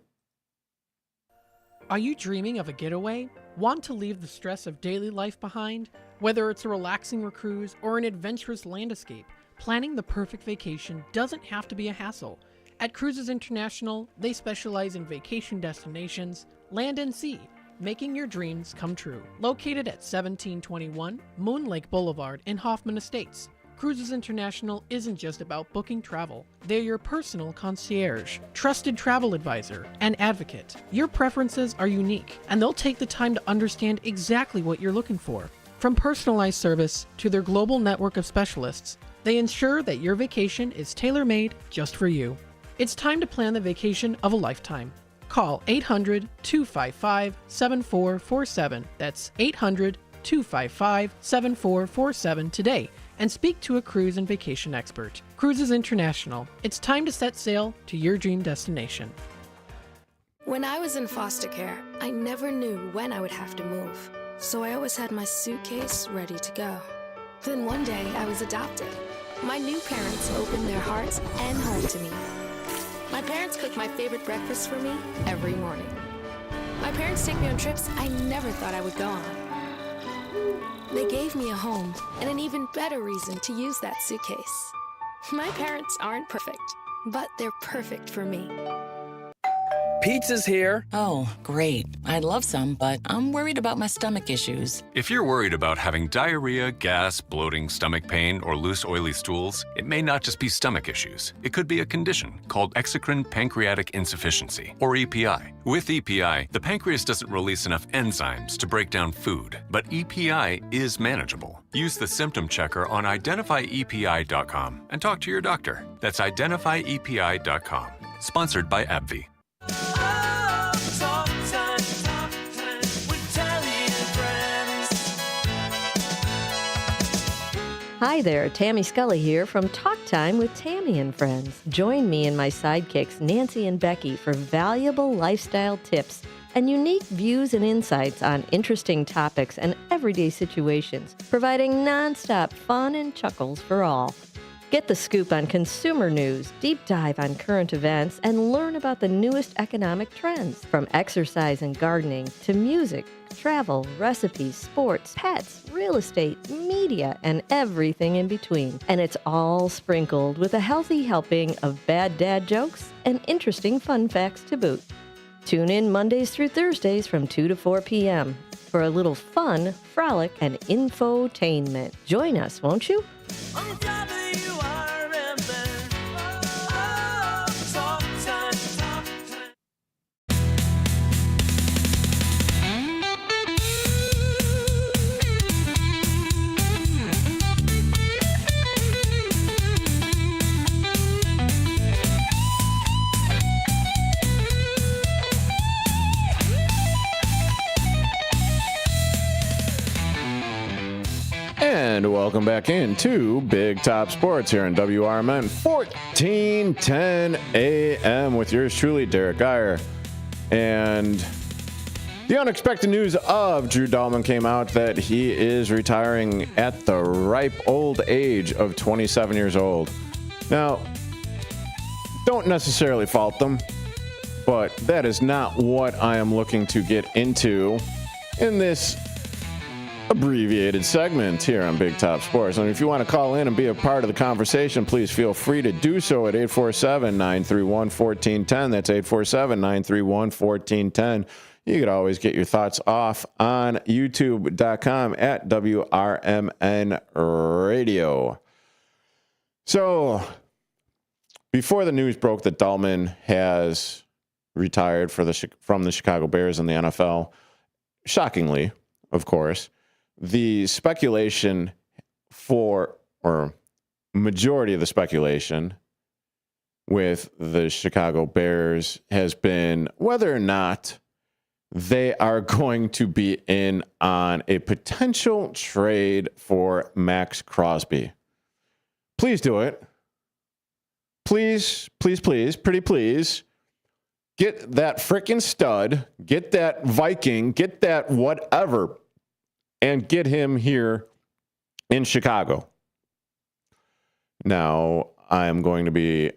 Are you dreaming of a getaway? Want to leave the stress of daily life behind? Whether it's a relaxing cruise or an adventurous land escape, planning the perfect vacation doesn't have to be a hassle. At Cruises International, they specialize in vacation destinations, land and sea, making your dreams come true. Located at 1721 Moon Lake Boulevard in Hoffman Estates, Cruises International isn't just about booking travel. They're your personal concierge, trusted travel advisor, and advocate. Your preferences are unique, and they'll take the time to understand exactly what you're looking for. From personalized service to their global network of specialists, they ensure that your vacation is tailor-made just for you. It's time to plan the vacation of a lifetime. Call 800-255-7447. That's 800-255-7447 today and speak to a cruise and vacation expert. Cruises International. It's time to set sail to your dream destination. When I was in foster care, I never knew when I would have to move. So I always had my suitcase ready to go. Then one day I was adopted. My new parents opened their hearts and home to me. My parents cook my favorite breakfast for me every morning. My parents take me on trips I never thought I would go on. They gave me a home and an even better reason to use that suitcase. My parents aren't perfect, but they're perfect for me. Pizza's here. Oh, great. I'd love some, but I'm worried about my stomach issues. If you're worried about having diarrhea, gas, bloating, stomach pain, or loose, oily stools, it may not just be stomach issues. It could be a condition called exocrine pancreatic insufficiency, or EPI. With EPI, the pancreas doesn't release enough enzymes to break down food, but EPI is manageable. Use the symptom checker on identifyepi.com and talk to your doctor. That's identifyepi.com. Sponsored by AbbVie. Hi there, Tammy Scully here from Talk Time with Tammy and Friends. Join me and my sidekicks, Nancy and Becky, for valuable lifestyle tips and unique views and insights on interesting topics and everyday situations, providing nonstop fun and chuckles for all. Get the scoop on consumer news, deep dive on current events, and learn about the newest economic trends, from exercise and gardening to music, travel, recipes, sports, pets, real estate, media, and everything in between. And it's all sprinkled with a healthy helping of bad dad jokes and interesting fun facts to boot. Tune in Mondays through Thursdays from 2 to 4 p.m. for a little fun, frolic, and infotainment. Join us, won't you? And welcome back into Big Top Sports here on WRMN 1410 AM with yours truly, Derrick Geyer. And the unexpected news of Drew Dalman came out that he is retiring at the ripe old age of 27 years old. Now, don't necessarily fault them, but that is not what I am looking to get into in this abbreviated segment here on Big Top Sports. And if you want to call in and be a part of the conversation, please feel free to do so at 847-931-1410. That's 847-931-1410. You could always get your thoughts off on youtube.com at WRMN Radio. So before the news broke that Dalman has retired from the Chicago Bears in the NFL, shockingly, of course, the speculation or majority of the speculation with the Chicago Bears has been whether or not they are going to be in on a potential trade for Max Crosby. Please do it. Please, please, please, pretty please. Get that frickin' stud, get that Viking, get that whatever, and get him here in Chicago. Now, I am going to be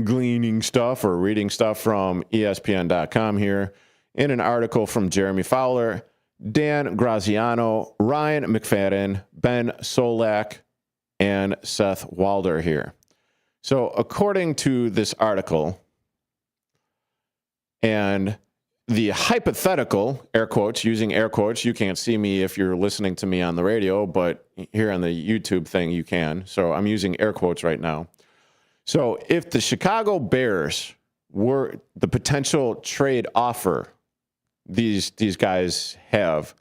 gleaning stuff or reading stuff from ESPN.com here in an article from Jeremy Fowler, Dan Graziano, Ryan McFadden, Ben Solak, and Seth Walder here. So according to this article, and the hypothetical, air quotes, using air quotes, you can't see me if you're listening to me on the radio, but here on the YouTube thing you can. So I'm using air quotes right now. So if the Chicago Bears were the potential trade offer these guys have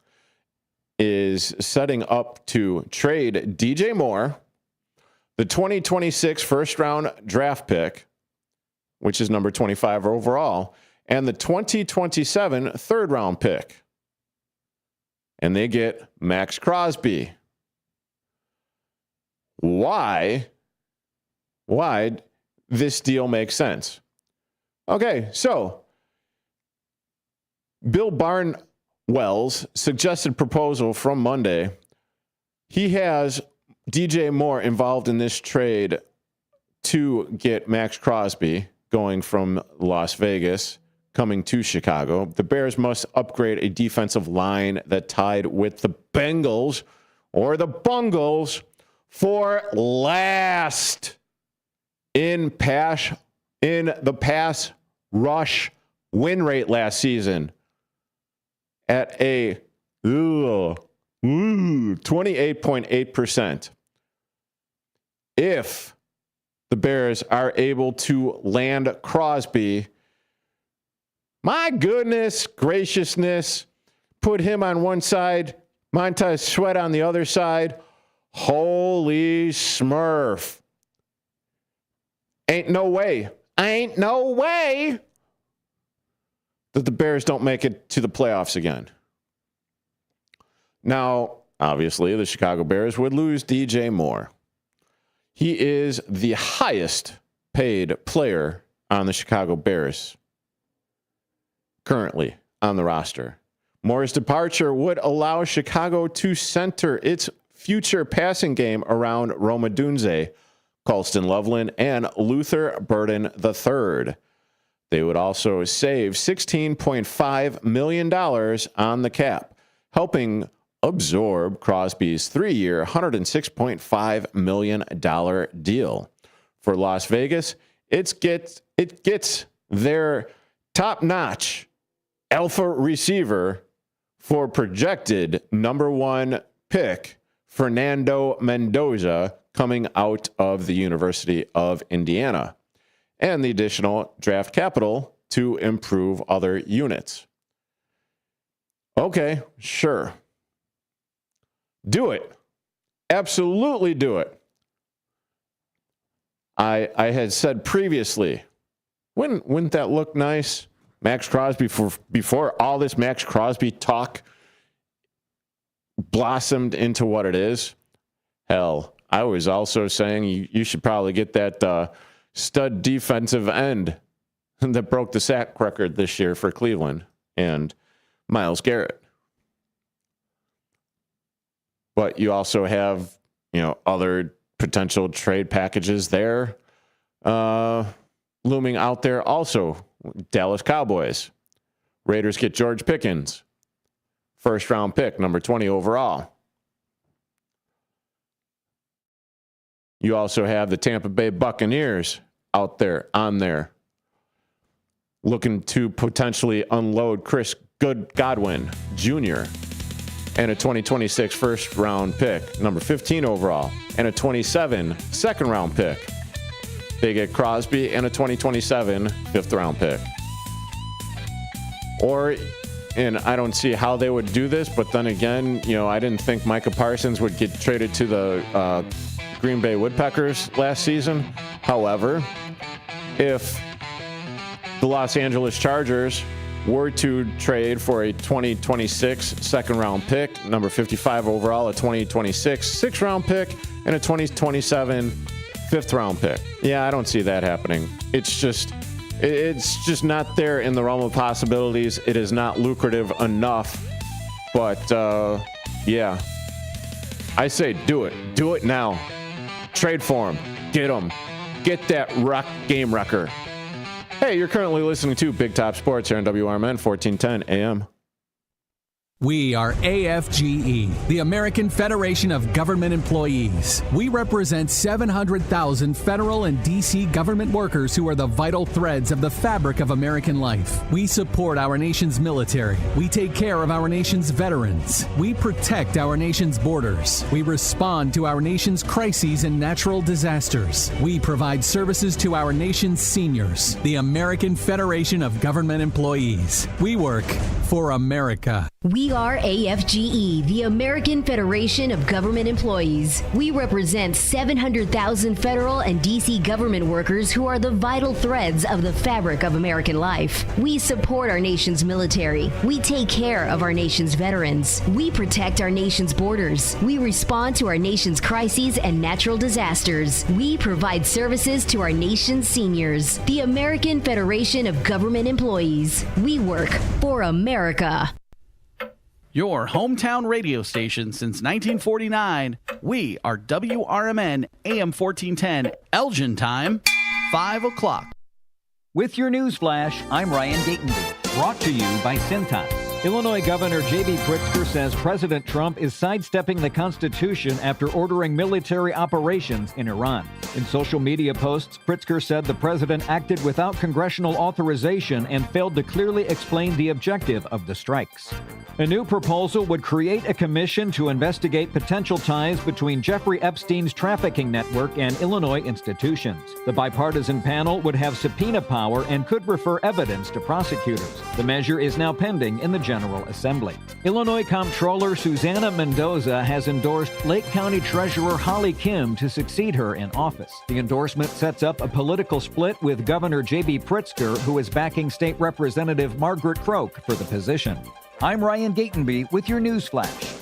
is setting up to trade DJ Moore, the 2026 first-round draft pick, which is number 25 overall, and the 2027 third-round pick. And they get Max Crosby. Why this deal makes sense? Okay, so Bill Barnwell's suggested proposal from Monday, he has DJ Moore involved in this trade to get Max Crosby going from Las Vegas, coming to Chicago. The Bears must upgrade a defensive line that tied with the Bengals or the Bungles for last in the pass rush win rate last season at a 28.8%. If the Bears are able to land Crosby, my goodness graciousness, put him on one side, Montez Sweat on the other side. Holy Smurf. Ain't no way that the Bears don't make it to the playoffs again. Now, obviously, the Chicago Bears would lose DJ Moore. He is the highest paid player on the Chicago Bears currently on the roster. Moore's departure would allow Chicago to center its future passing game around Roma Dunze, Colston Loveland, and Luther Burden III. They would also save $16.5 million on the cap, helping absorb Crosby's 3-year, $106.5 million deal. For Las Vegas, it gets their top-notch alpha receiver for projected number 1 pick, Fernando Mendoza, coming out of the University of Indiana, and the additional draft capital to improve other units. Okay, sure. Do it. Absolutely do it. I had said previously, wouldn't that look nice? Max Crosby, before all this Max Crosby talk blossomed into what it is. Hell, I was also saying you should probably get that stud defensive end that broke the sack record this year for Cleveland, and Myles Garrett. But you also have, other potential trade packages there looming out there also. Dallas Cowboys. Raiders get George Pickens. First round pick, number 20 overall. You also have the Tampa Bay Buccaneers out there, on there, looking to potentially unload Chris Godwin Jr. and a 2026 first round pick, number 15 overall, and a 27 second round pick. They get Crosby and a 2027 fifth round pick. And I don't see how they would do this, but then again, I didn't think Micah Parsons would get traded to the Green Bay Woodpeckers last season. However, if the Los Angeles Chargers were to trade for a 2026 second round pick, number 55 overall, a 2026 sixth round pick, and a 2027 fifth round pick. Yeah, I don't see that happening. It's just not there in the realm of possibilities. It is not lucrative enough. But yeah, I say do it. Do it now. Trade for him. Get him. Get that game wrecker. Hey, you're currently listening to Big Top Sports here on WRMN 1410 AM. We are AFGE, the American Federation of Government Employees. We represent 700,000 federal and D.C. government workers who are the vital threads of the fabric of American life. We support our nation's military. We take care of our nation's veterans. We protect our nation's borders. We respond to our nation's crises and natural disasters. We provide services to our nation's seniors. The American Federation of Government Employees. We work for America. We are AFGE, the American Federation of Government Employees. We represent 700,000 federal and D.C. government workers who are the vital threads of the fabric of American life. We support our nation's military. We take care of our nation's veterans. We protect our nation's borders. We respond to our nation's crises and natural disasters. We provide services to our nation's seniors. The American Federation of Government Employees. We work for America. Your hometown radio station since 1949. We are WRMN AM 1410, Elgin time, 5 o'clock. With your news flash, I'm Ryan Gatenby. Brought to you by Cintas. Illinois Governor J.B. Pritzker says President Trump is sidestepping the Constitution after ordering military operations in Iran. In social media posts, Pritzker said the president acted without congressional authorization and failed to clearly explain the objective of the strikes. A new proposal would create a commission to investigate potential ties between Jeffrey Epstein's trafficking network and Illinois institutions. The bipartisan panel would have subpoena power and could refer evidence to prosecutors. The measure is now pending in the General Assembly. Illinois Comptroller Susana Mendoza has endorsed Lake County Treasurer Holly Kim to succeed her in office. The endorsement sets up a political split with Governor J.B. Pritzker, who is backing State Representative Margaret Croak for the position. I'm Ryan Gatenby with your news flash.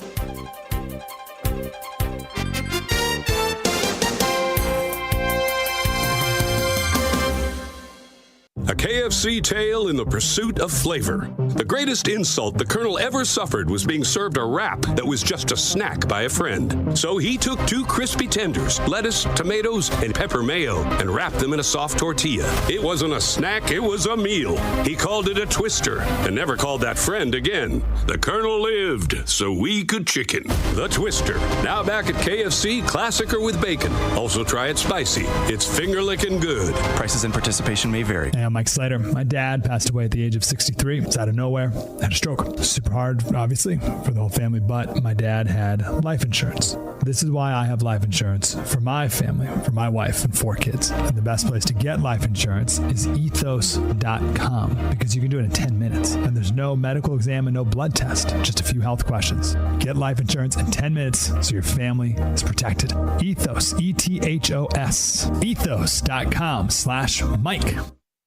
A KFC tale in the pursuit of flavor. The greatest insult the Colonel ever suffered was being served a wrap that was just a snack by a friend. So he took 2 crispy tenders, lettuce, tomatoes, and pepper mayo, and wrapped them in a soft tortilla. It wasn't a snack, it was a meal. He called it a twister, and never called that friend again. The Colonel lived, so we could chicken. The Twister, now back at KFC, classic or with bacon. Also try it spicy. It's finger-licking good. Prices and participation may vary. Hey, I'm Mike Slater. My dad passed away at the age of 63. It's out of nowhere. Had a stroke. Super hard, obviously, for the whole family, but my dad had life insurance. This is why I have life insurance for my family, for my wife and 4 kids. And the best place to get life insurance is ethos.com because you can do it in 10 minutes. And there's no medical exam and no blood test, just a few health questions. Get life insurance in 10 minutes so your family is protected. Ethos, E-T-H-O-S. Ethos.com/Mike.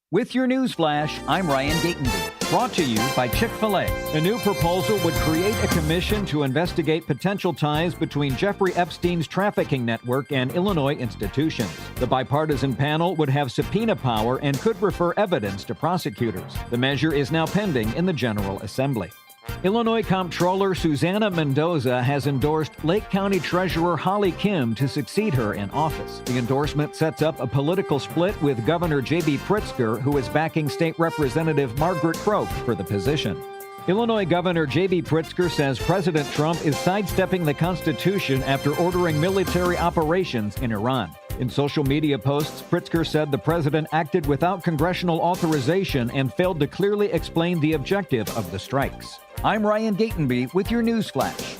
With your news flash, I'm Ryan Gatenby. Brought to you by Chick-fil-A. A new proposal would create a commission to investigate potential ties between Jeffrey Epstein's trafficking network and Illinois institutions. The bipartisan panel would have subpoena power and could refer evidence to prosecutors. The measure is now pending in the General Assembly. Illinois Comptroller Susana Mendoza has endorsed Lake County Treasurer Holly Kim to succeed her in office. The endorsement sets up a political split with Governor J.B. Pritzker, who is backing State Representative Margaret Croak for the position. Illinois Governor J.B. Pritzker says President Trump is sidestepping the Constitution after ordering military operations in Iran. In social media posts, Pritzker said the president acted without congressional authorization and failed to clearly explain the objective of the strikes. I'm Ryan Gatenby with your news flash.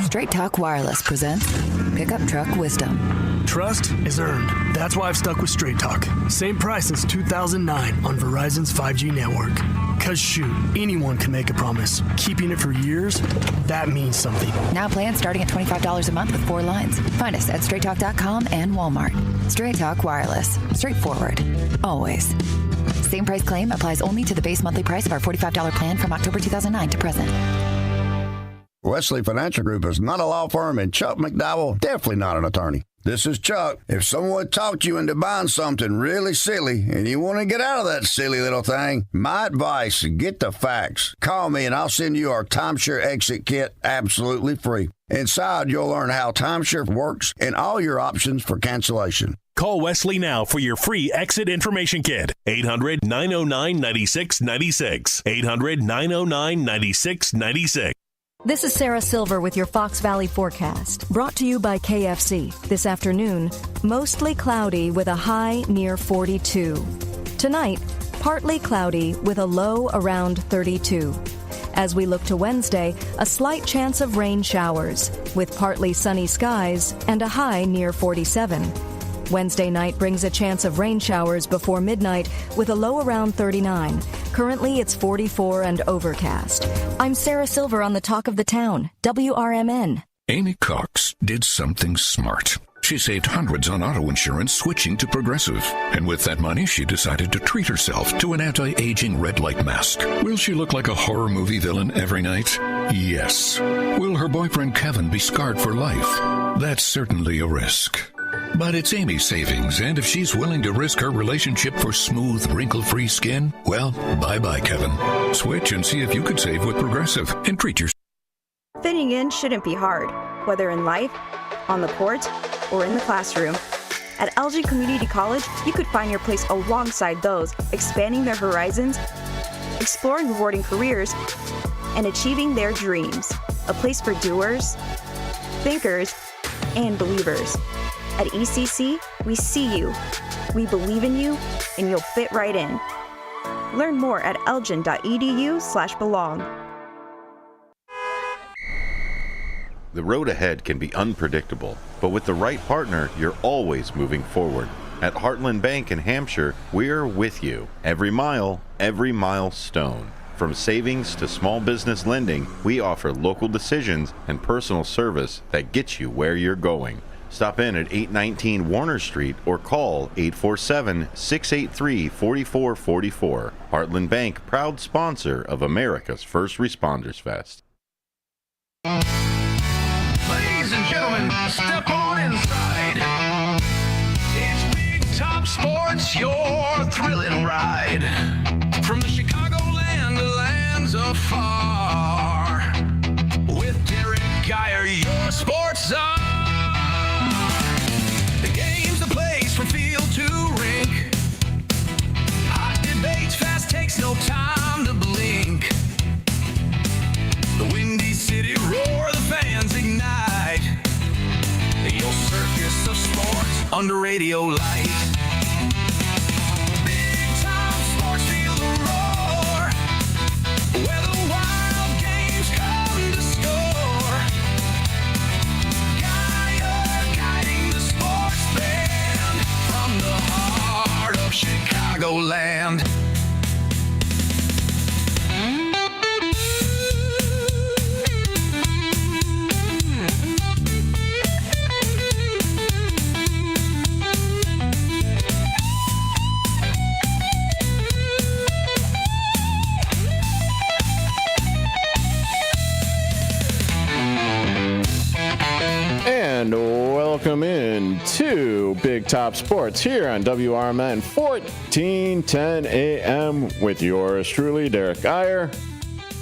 Straight Talk Wireless presents Pickup Truck Wisdom. Trust is earned. That's why I've stuck with Straight Talk. Same price since 2009 on Verizon's 5G network. Cause shoot, anyone can make a promise. Keeping it for years, that means something. Now plans starting at $25 a month with 4 lines. Find us at straighttalk.com and Walmart. Straight Talk Wireless. Straightforward. Always. Same price claim applies only to the base monthly price of our $45 plan from October 2009 to present. Wesley Financial Group is not a law firm, and Chuck McDowell definitely not an attorney. This is Chuck. If someone talked you into buying something really silly and you want to get out of that silly little thing, my advice, get the facts. Call me and I'll send you our timeshare exit kit absolutely free. Inside, you'll learn how timeshare works and all your options for cancellation. Call Wesley now for your free exit information kit. 800-909-9696. 800-909-9696. This is Sarah Silver with your Fox Valley forecast, brought to you by KFC. This afternoon, mostly cloudy with a high near 42. Tonight, partly cloudy with a low around 32. As we look to Wednesday, a slight chance of rain showers with partly sunny skies and a high near 47. Wednesday night brings a chance of rain showers before midnight with a low around 39. Currently, it's 44 and overcast. I'm Sarah Silver on the Talk of the Town, WRMN. Amy Cox did something smart. She saved hundreds on auto insurance switching to Progressive. And with that money, she decided to treat herself to an anti-aging red light mask. Will she look like a horror movie villain every night? Yes. Will her boyfriend Kevin be scarred for life? That's certainly a risk. But it's Amy's savings, and if she's willing to risk her relationship for smooth, wrinkle-free skin, well, bye-bye, Kevin. Switch and see if you could save with Progressive and treat yourself. Fitting in shouldn't be hard, whether in life, on the court, or in the classroom. At Elgin Community College, you could find your place alongside those expanding their horizons, exploring rewarding careers, and achieving their dreams. A place for doers, thinkers, and believers. At ECC, we see you, we believe in you, and you'll fit right in. Learn more at elgin.edu/belong. The road ahead can be unpredictable, but with the right partner, you're always moving forward. At Heartland Bank in Hampshire, we're with you. Every mile, every milestone. From savings to small business lending, we offer local decisions and personal service that gets you where you're going. Stop in at 819 Warner Street or call 847-683-4444. Heartland Bank, proud sponsor of America's First Responders Fest. Ladies and gentlemen, step on inside. It's Big Top Sports, your thrilling ride. From the Chicagoland to lands afar. With Derrick Geyer, your sports czar. The game's the place from field to rink. Hot debates, fast takes, no time to blink. The Windy City roar, the fans ignite. Your circus of sports under radio light. Big time sports, feel the roar. Where the wild games come to score. Guiding the sports band from the heart of Chicagoland. And welcome in to Big Top Sports here on WRMN 1410 AM with yours truly, Derrick Geyer.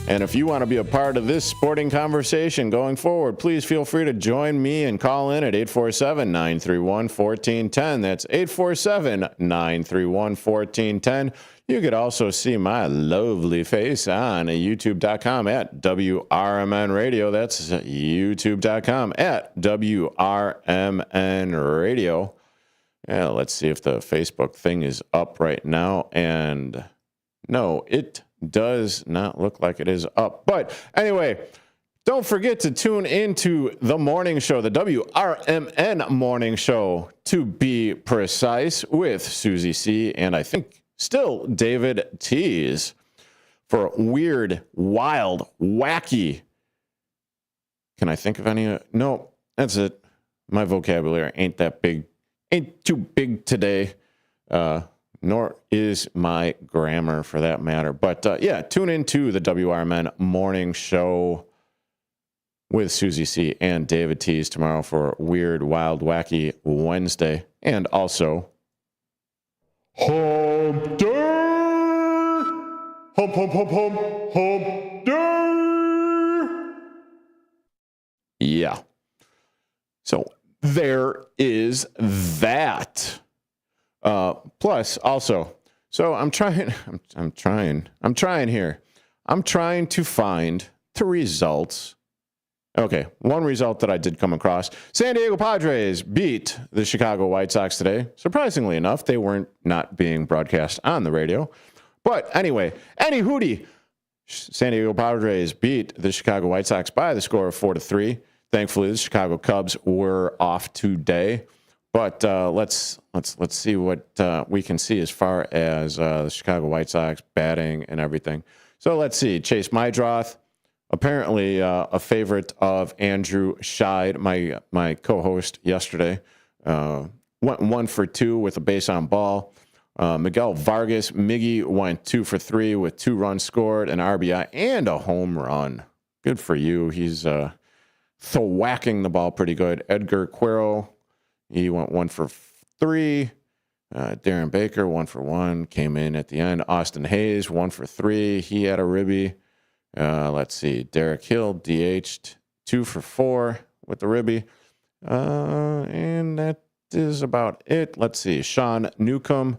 And if you want to be a part of this sporting conversation going forward, please feel free to join me and call in at 847-931-1410. That's 847-931-1410. You could also see my lovely face on youtube.com at WRMN Radio. That's youtube.com at WRMN Radio. Yeah, let's see if the Facebook thing is up right now. And no, it does not look like it is up. But anyway, don't forget to tune into the morning show, the WRMN morning show, to be precise, with Susie C. and I think still David Tees for weird, wild, wacky. Can I think of any? No, that's it. My vocabulary ain't that big. Ain't too big today. Nor is my grammar for that matter. But yeah, tune into the WRMN morning show with Susie C. and David Tees tomorrow for Weird, Wild, Wacky Wednesday. And also Hump Day! Hump, hump, hump, hump, hump day! Yeah. So there is that. Plus, also, so I'm trying here. I'm trying to find the results. Okay, one result that I did come across. San Diego Padres beat the Chicago White Sox today. Surprisingly enough, they weren't not being broadcast on the radio. But anyway, any hootie, San Diego Padres beat the Chicago White Sox by the score of 4-3. Thankfully, the Chicago Cubs were off today. But let's see what we can see as far as the Chicago White Sox batting and everything. So let's see. Chase Mydroth, apparently a favorite of Andrew Scheid, my co-host yesterday, went 1 for 2 with a base on ball. Miguel Vargas, Miggy, went 2 for 3 with 2 runs scored, an RBI, and a home run. Good for you. He's thwacking the ball pretty good. Edgar Cuero, he went 1 for 3. Darren Baker, 1 for 1, came in at the end. Austin Hayes, 1 for 3. He had a ribby. Let's see. Derek Hill, DH'd 2 for 4 with the ribby. And that is about it. Let's see. Sean Newcomb,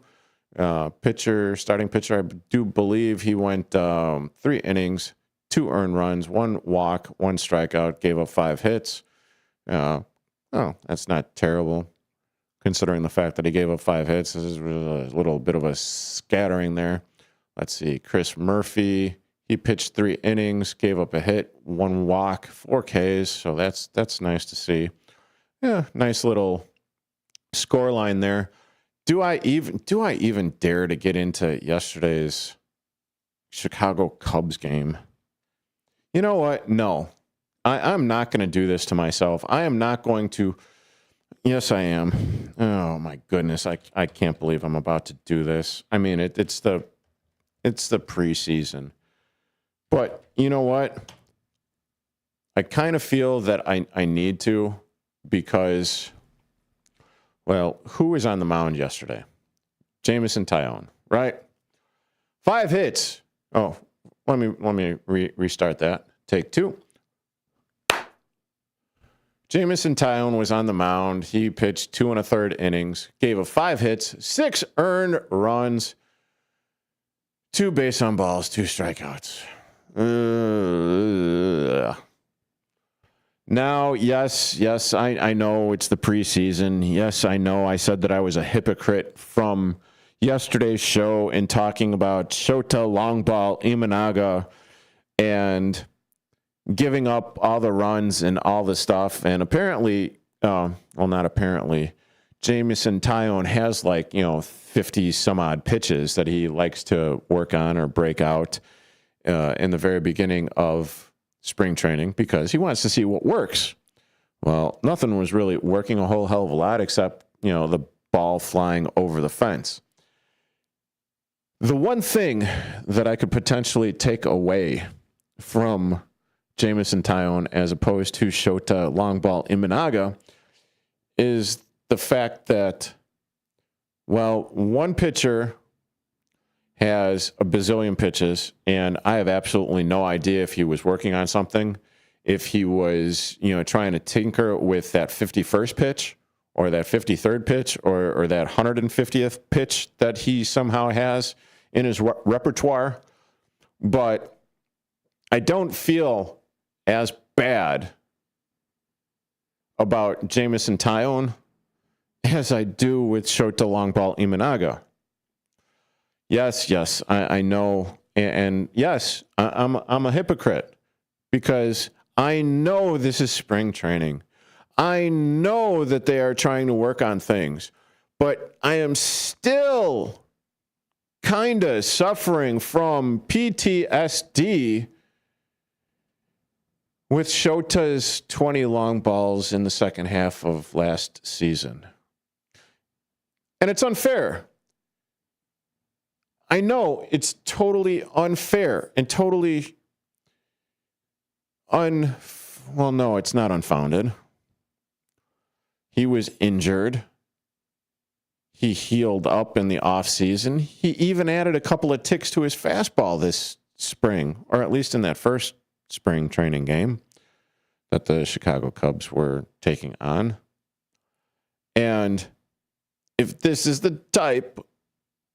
starting pitcher. I do believe he went 3 innings, 2 earned runs, 1 walk, 1 strikeout, gave up 5 hits. That's not terrible considering the fact that he gave up 5 hits. This is a little bit of a scattering there. Let's see. Chris Murphy, he pitched 3 innings, gave up a hit, 1 walk, 4 Ks. So that's nice to see. Yeah, nice little score line there. Do I even dare to get into yesterday's Chicago Cubs game? You know what? No. I'm not going to do this to myself. I am not going to. Yes, I am. Oh my goodness. I can't believe I'm about to do this. I mean, it's the preseason. But you know what? I kind of feel that I need to, because, well, who was on the mound yesterday? Jameson Taillon, right? 5 hits. Oh, let me restart that. Take 2. Jameson Taillon was on the mound. He pitched 2 1/3 innings, gave up 5 hits, 6 earned runs, 2 base on balls, 2 strikeouts. Now, yes, I know it's the preseason. Yes, I know I said that I was a hypocrite from yesterday's show in talking about Shota Longball Imanaga and giving up all the runs and all the stuff. And apparently, not apparently, Jameson Taillon has 50 some odd pitches that he likes to work on or break out in the very beginning of spring training, because he wants to see what works. Well, nothing was really working a whole hell of a lot except, the ball flying over the fence. The one thing that I could potentially take away from Jameson Taillon as opposed to Shota Longball Imanaga is the fact that, well, one pitcher has a bazillion pitches, and I have absolutely no idea if he was working on something, if he was, trying to tinker with that 51st pitch or that 53rd pitch or that 150th pitch that he somehow has in his repertoire. But I don't feel as bad about Jameson Taillon as I do with Shota Longball Imanaga. Yes, I know. And yes, I'm a hypocrite, because I know this is spring training. I know that they are trying to work on things, but I am still kind of suffering from PTSD with Shota's 20 long balls in the second half of last season. And it's unfair. I know it's totally unfair and totally well, no, it's not unfounded. He was injured. He healed up in the offseason. He even added a couple of ticks to his fastball this spring, or at least in that first spring training game that the Chicago Cubs were taking on. And if this is the type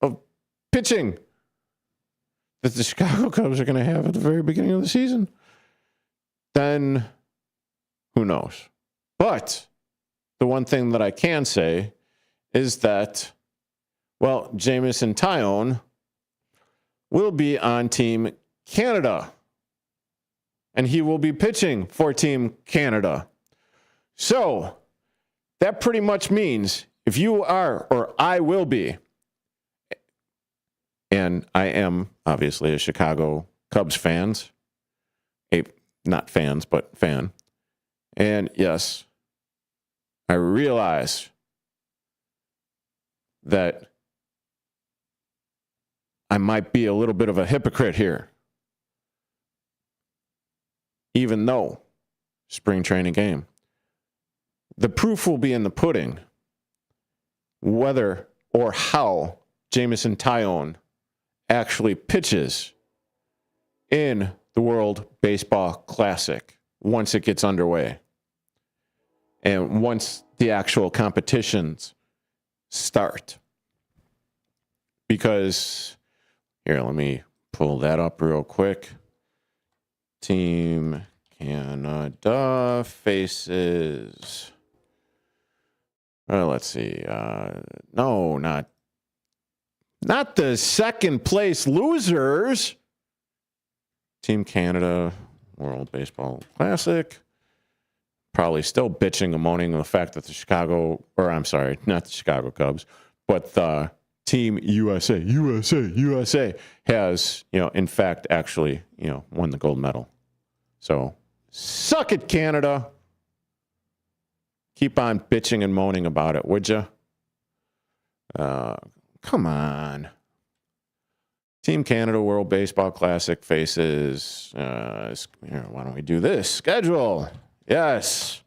of pitching that the Chicago Cubs are going to have at the very beginning of the season, then who knows? But the one thing that I can say is that, well, Jameson Taillon will be on Team Canada, and he will be pitching for Team Canada. So that pretty much means if you are, or I will be, and I am obviously a Chicago Cubs fan, not fans, but fan. And yes, I realize that I might be a little bit of a hypocrite here, even though spring training game. The proof will be in the pudding, whether or how Jameson Taillon actually pitches in the World Baseball Classic once it gets underway. and once the actual competitions start. Because, here, let me pull that up real quick. Team Canada faces... let's see. No, not the second place losers. Team Canada World Baseball Classic. Probably still bitching and moaning on the fact that not the Chicago Cubs, but the Team USA has, in fact, actually, won the gold medal. So, suck it, Canada. Keep on bitching and moaning about it, would you? Come on. Team Canada World Baseball Classic faces... why don't we do this? Schedule. Yes.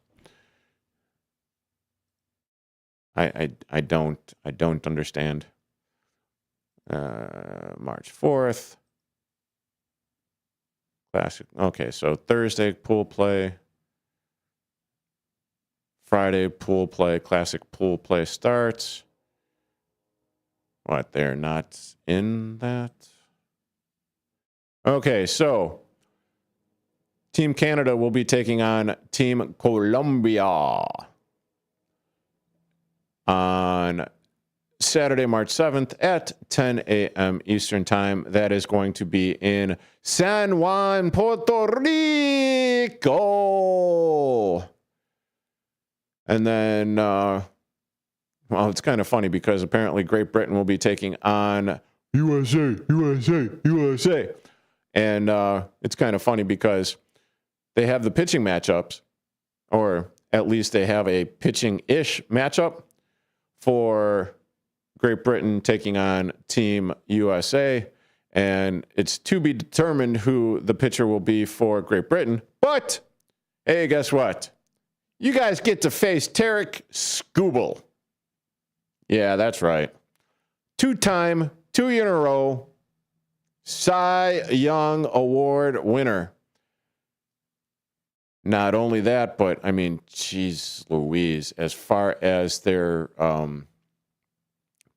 I don't understand. March 4th. Classic. Okay, so Thursday, pool play. Friday, pool play. Classic pool play starts. What, they're not in that? Okay, so Team Canada will be taking on Team Colombia on Saturday, March 7th at 10 a.m. Eastern Time. That is going to be in San Juan, Puerto Rico. And then, it's kind of funny because apparently Great Britain will be taking on USA. And it's kind of funny because they have the pitching matchups, or at least they have a pitching-ish matchup for Great Britain taking on Team USA. And it's to be determined who the pitcher will be for Great Britain. But, hey, guess what? You guys get to face Derrick Geyer. Yeah, that's right. 2-time, 2 year in a row, Cy Young Award winner. Not only that, but, geez Louise, as far as their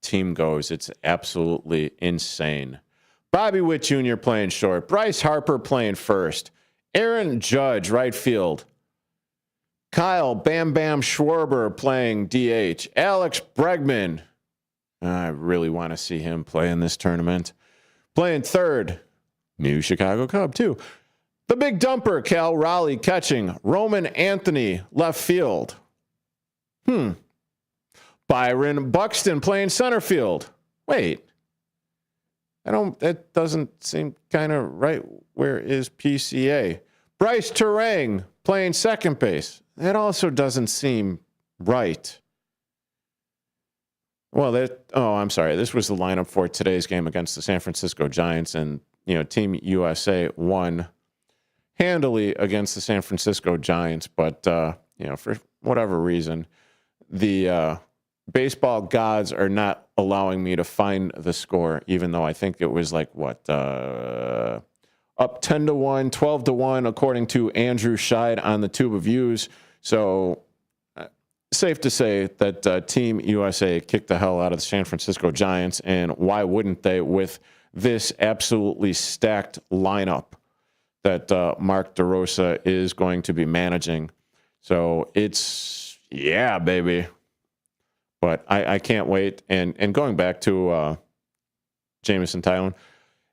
team goes, it's absolutely insane. Bobby Witt Jr. playing short. Bryce Harper playing first. Aaron Judge, right field. Kyle Bam Bam Schwarber playing DH. Alex Bregman. I really want to see him play in this tournament. Playing third. New Chicago Cub, too. The big dumper, Cal Raleigh catching. Roman Anthony, left field. Byron Buxton playing center field. Wait. That doesn't seem kind of right. Where is PCA? Bryce Terang playing second base. That also doesn't seem right. Well, I'm sorry. This was the lineup for today's game against the San Francisco Giants, and Team USA won handily against the San Francisco Giants. But for whatever reason, the baseball gods are not allowing me to find the score, even though I think it was like up 10-1, 12-1, according to Andrew Scheid on the Tube of Views. So safe to say that Team USA kicked the hell out of the San Francisco Giants, and why wouldn't they with this absolutely stacked lineup that Mark DeRosa is going to be managing. So it's, yeah, baby. But I can't wait. And going back to Jamison Tylen,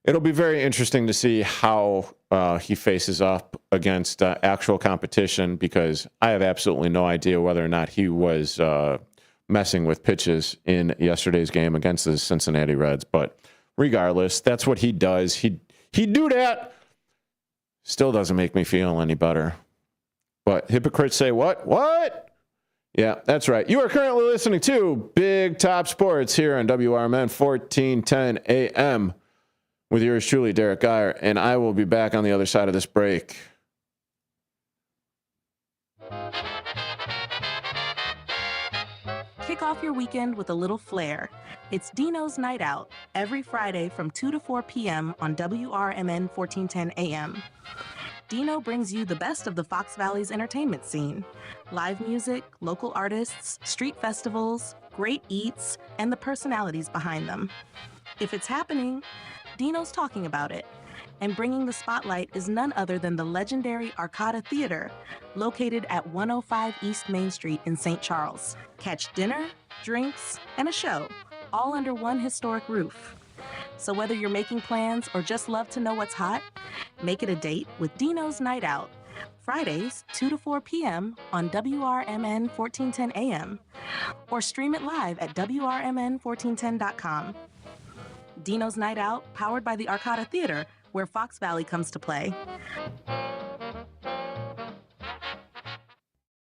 it'll be very interesting to see how he faces up against actual competition, because I have absolutely no idea whether or not he was messing with pitches in yesterday's game against the Cincinnati Reds. But regardless, that's what he does. He do that. Still doesn't make me feel any better. But hypocrites say what? What? Yeah, that's right. You are currently listening to Big Top Sports here on WRMN 1410 AM with yours truly, Derrick Geyer, and I will be back on the other side of this break. Kick off your weekend with a little flair. It's Dino's Night Out every Friday from 2 to 4 p.m. on WRMN 1410 AM. Dino brings you the best of the Fox Valley's entertainment scene. Live music, local artists, street festivals, great eats, and the personalities behind them. If it's happening, Dino's talking about it. And bringing the spotlight is none other than the legendary Arcada Theater, located at 105 East Main Street in St. Charles. Catch dinner, drinks, and a show, all under one historic roof. So whether you're making plans or just love to know what's hot, make it a date with Dino's Night Out, Fridays 2 to 4 p.m. on WRMN 1410 AM, or stream it live at WRMN1410.com. Dino's Night Out, powered by the Arcada Theater, where Fox Valley comes to play.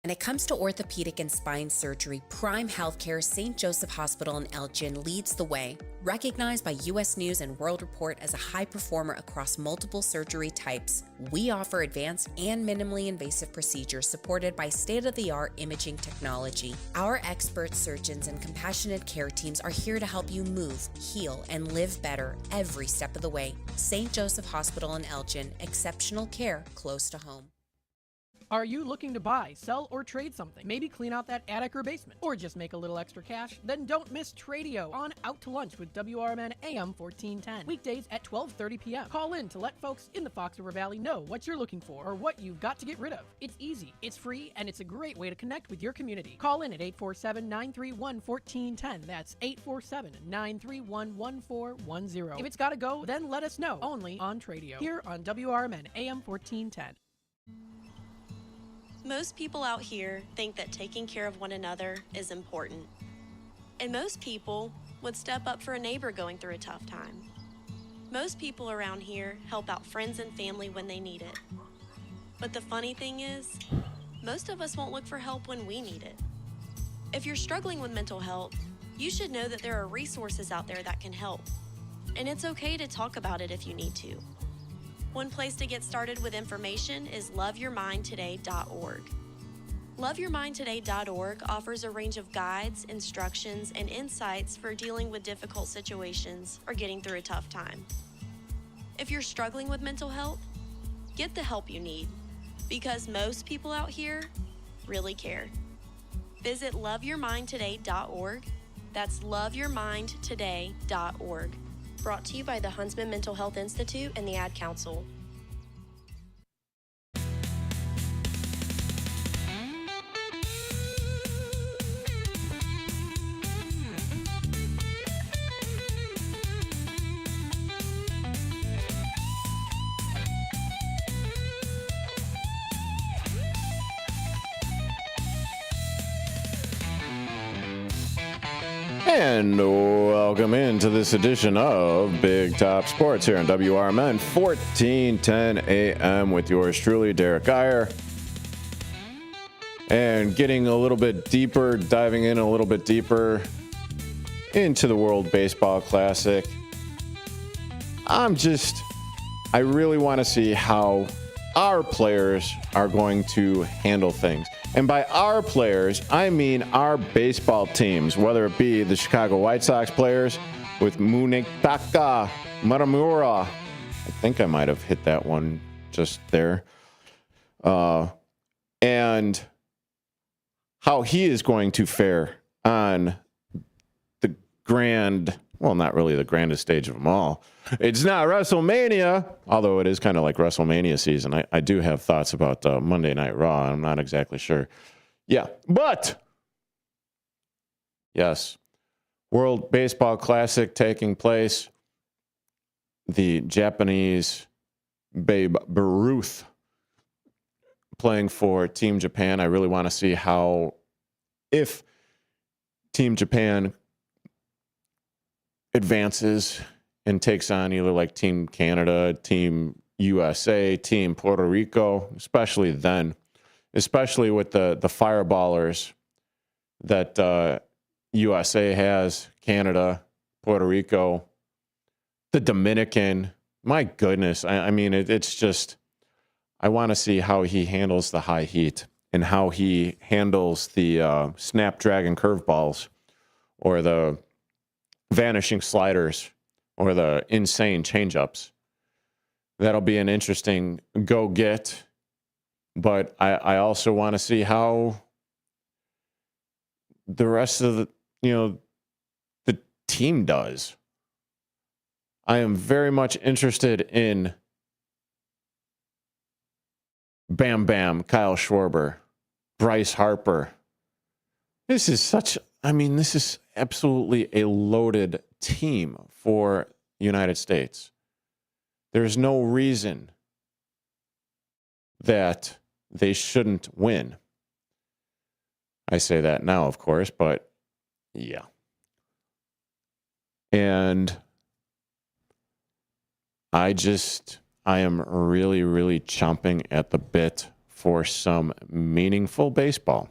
When it comes to orthopedic and spine surgery, Prime Healthcare St. Joseph Hospital in Elgin leads the way. Recognized by U.S. News and World Report as a high performer across multiple surgery types, we offer advanced and minimally invasive procedures supported by state-of-the-art imaging technology. Our expert surgeons and compassionate care teams are here to help you move, heal, and live better every step of the way. St. Joseph Hospital in Elgin, exceptional care close to home. Are you looking to buy, sell, or trade something? Maybe clean out that attic or basement, or just make a little extra cash? Then don't miss Tradio on Out to Lunch with WRMN AM 1410. Weekdays at 12:30 p.m. Call in to let folks in the Fox River Valley know what you're looking for or what you've got to get rid of. It's easy, it's free, and it's a great way to connect with your community. Call in at 847-931-1410. That's 847-931-1410. If it's got to go, then let us know. Only on Tradio, here on WRMN AM 1410. Most people out here think that taking care of one another is important. And most people would step up for a neighbor going through a tough time. Most people around here help out friends and family when they need it. But the funny thing is, most of us won't look for help when we need it. If you're struggling with mental health, you should know that there are resources out there that can help. And it's okay to talk about it if you need to. One place to get started with information is loveyourmindtoday.org. Loveyourmindtoday.org offers a range of guides, instructions, and insights for dealing with difficult situations or getting through a tough time. If you're struggling with mental health, get the help you need, because most people out here really care. Visit loveyourmindtoday.org. That's loveyourmindtoday.org. Brought to you by the Huntsman Mental Health Institute and the Ad Council. And welcome into this edition of Big Top Sports here on WRMN 1410 AM with yours truly, Derrick Geyer. And getting a little bit deeper, diving in a little bit deeper into the World Baseball Classic. I really want to see how our players are going to handle things. And by our players, I mean our baseball teams, whether it be the Chicago White Sox players with Munetaka Maramura. I think I might have hit that one just there. And how he is going to fare on the not really the grandest stage of them all. It's not WrestleMania, although it is kind of like WrestleMania season. I do have thoughts about Monday Night Raw. I'm not exactly sure. Yeah, but yes, World Baseball Classic taking place. The Japanese Babe Ruth playing for Team Japan. I really want to see if Team Japan advances and takes on either like Team Canada, Team USA, Team Puerto Rico, especially with the fireballers that USA has, Canada, Puerto Rico, the Dominican. My goodness. I mean, it's just, I want to see how he handles the high heat and how he handles the snapdragon curveballs or the vanishing sliders or the insane changeups that'll be an interesting go get. But I also want to see how the rest of the team does. I am very much interested in Bam Bam, Kyle Schwarber, Bryce Harper. This is absolutely a loaded team for the United States. There's no reason that they shouldn't win. I say that now, of course, but yeah. And I am really, really chomping at the bit for some meaningful baseball.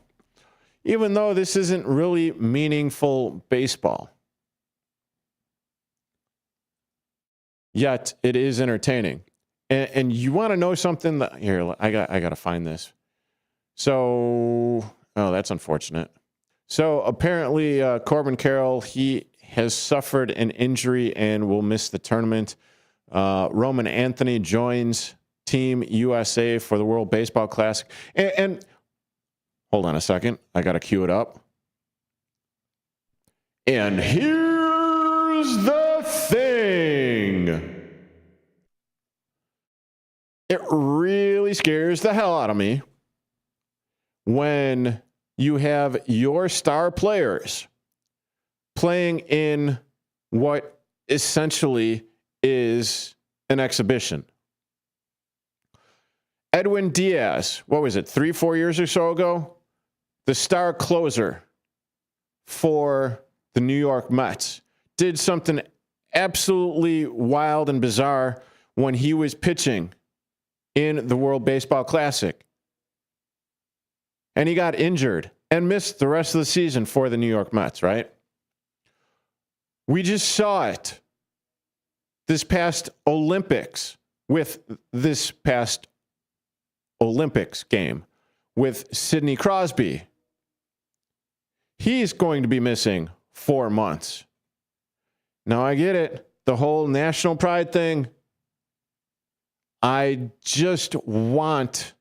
Even though this isn't really meaningful baseball. Yet it is entertaining. And you want to know something? Here, I got to find this. So, that's unfortunate. So apparently Corbin Carroll, he has suffered an injury and will miss the tournament. Roman Anthony joins Team USA for the World Baseball Classic. And hold on a second. I got to cue it up. And here's the thing. It really scares the hell out of me when you have your star players playing in what essentially is an exhibition. Edwin Diaz, what was it, 3-4 years or so ago? The star closer for the New York Mets did something absolutely wild and bizarre when he was pitching in the World Baseball Classic. And he got injured and missed the rest of the season for the New York Mets, right? We just saw it this past Olympics with this past Olympics game with Sidney Crosby. He's going to be missing 4 months. Now, I get it. The whole national pride thing. I just want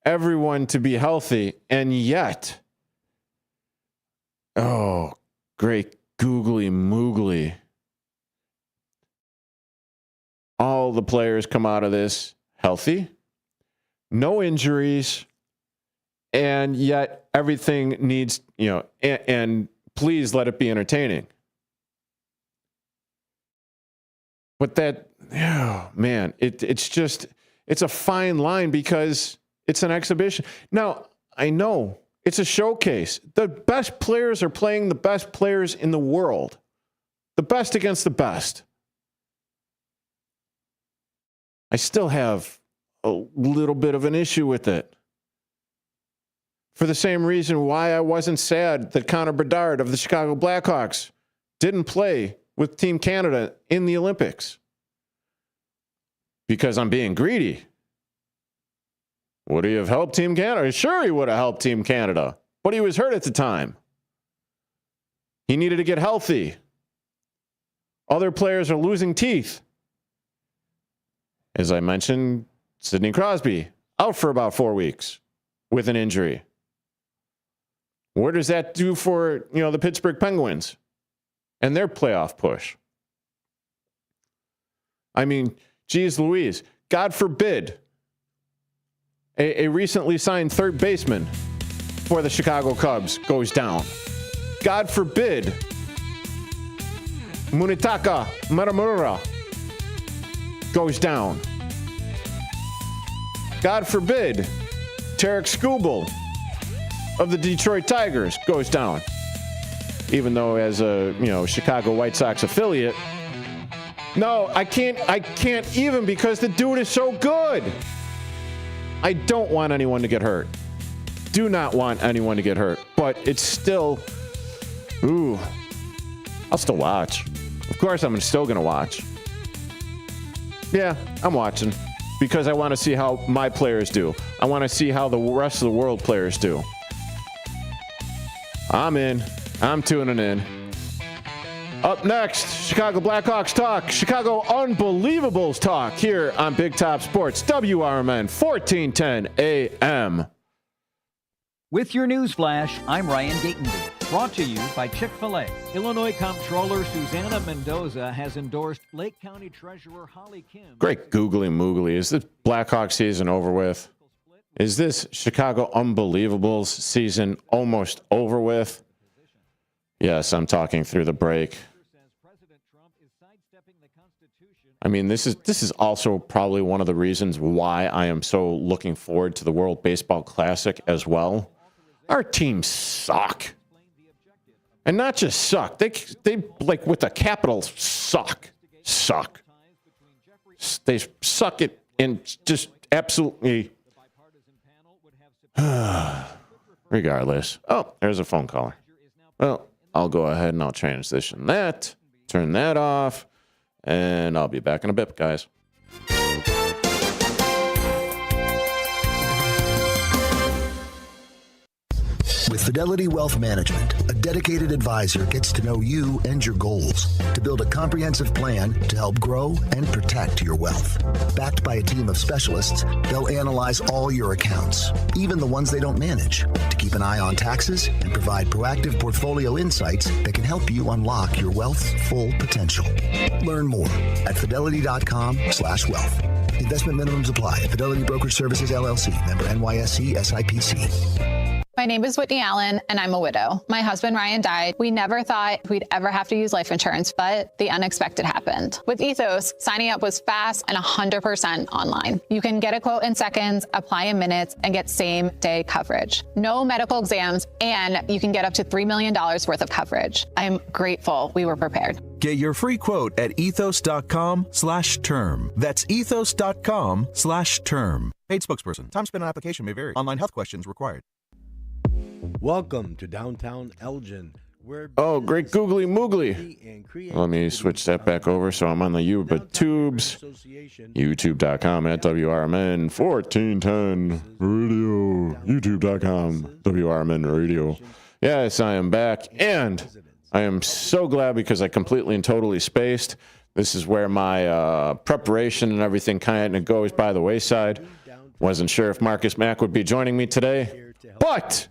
everyone to be healthy. And yet, great googly moogly. All the players come out of this healthy, no injuries, and yet everything needs, and please let it be entertaining. But that, it's a fine line because it's an exhibition. Now, I know it's a showcase. The best players are playing the best players in the world. The best against the best. I still have a little bit of an issue with it. For the same reason why I wasn't sad that Connor Bedard of the Chicago Blackhawks didn't play with Team Canada in the Olympics. Because I'm being greedy. Would he have helped Team Canada? Sure, he would have helped Team Canada. But he was hurt at the time. He needed to get healthy. Other players are losing teeth. As I mentioned, Sidney Crosby out for about 4 weeks with an injury. What does that do for, the Pittsburgh Penguins and their playoff push? I mean, geez Louise, God forbid a recently signed third baseman for the Chicago Cubs goes down. God forbid Munetaka Maramura goes down. God forbid Tarek Skubal of the Detroit Tigers goes down. Even though as a, Chicago White Sox affiliate, no, I can't even because the dude is so good. I don't want anyone to get hurt. Do not want anyone to get hurt. But it's still, I'll still watch. Of course, I'm still going to watch. Yeah, I'm watching because I want to see how my players do. I want to see how the rest of the world players do. I'm in. I'm tuning in. Up next, Chicago Blackhawks talk, Chicago Unbelieva-BULLS talk here on Big Top Sports, WRMN 1410 AM. With your news flash, I'm Ryan Gatenby. Brought to you by Chick-fil-A. Illinois Comptroller Susanna Mendoza has endorsed Lake County Treasurer Holly Kim. Great googly moogly. Is this Blackhawks season over with? Is this Chicago Unbelieva-BULLS season almost over with? Yes, I'm talking through the break. I mean, this is also probably one of the reasons why I am so looking forward to the World Baseball Classic as well. Our teams suck. And not just suck. They like with a capital suck. Suck. They suck it and just absolutely. Regardless. Oh, there's a phone caller. Well, I'll go ahead and I'll transition that, turn that off, and I'll be back in a bit, guys. With Fidelity Wealth Management, a dedicated advisor gets to know you and your goals to build a comprehensive plan to help grow and protect your wealth. Backed by a team of specialists, they'll analyze all your accounts, even the ones they don't manage, to keep an eye on taxes and provide proactive portfolio insights that can help you unlock your wealth's full potential. Learn more at fidelity.com/wealth. Investment minimums apply. Fidelity Brokerage Services, LLC. Member NYSE SIPC. My name is Whitney Allen, and I'm a widow. My husband, Ryan, died. We never thought we'd ever have to use life insurance, but the unexpected happened. With Ethos, signing up was fast and 100% online. You can get a quote in seconds, apply in minutes, and get same-day coverage. No medical exams, and you can get up to $3 million worth of coverage. I'm grateful we were prepared. Get your free quote at ethos.com/term. That's ethos.com/term. Paid spokesperson. Time spent on application may vary. Online health questions required. Welcome to downtown Elgin. Oh, great googly moogly. Let me switch that back over so I'm on the YouTubes. YouTube.com at WRMN 1410 Radio. YouTube.com WRMN Radio. Yes, I am back. And I am so glad because I completely and totally spaced. This is where my preparation and everything kind of goes by the wayside. Wasn't sure if Marcus Mack would be joining me today, but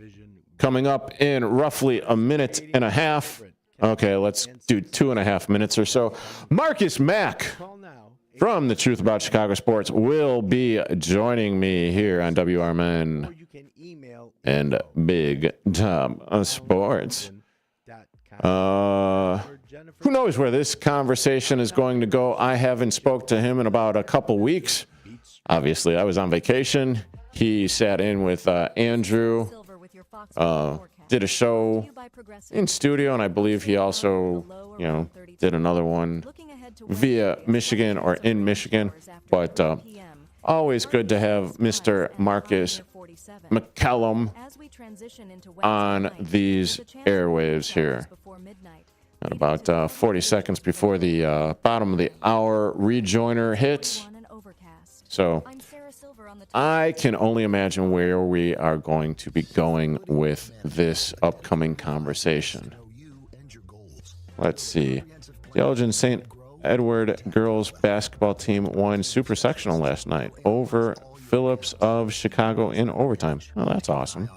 coming up in roughly a minute and a half. Okay, let's do 2.5 minutes or so. Marcus Mack from The Truth About Chicago Sports will be joining me here on WRMN and Big Top Sports. Who knows where this conversation is going to go? I haven't spoke to him in about a couple weeks. Obviously, I was on vacation. He sat in with Andrew, did a show in studio, and I believe he also, did another one via Michigan or in Michigan. But always good to have Mr. Marcus McCallum on these airwaves here. At about 40 seconds before the bottom of the hour rejoiner hits. So I can only imagine where we are going to be going with this upcoming conversation. Let's see. The Elgin St. Edward girls basketball team won Super Sectional last night over Phillips of Chicago in overtime. Oh, that's awesome.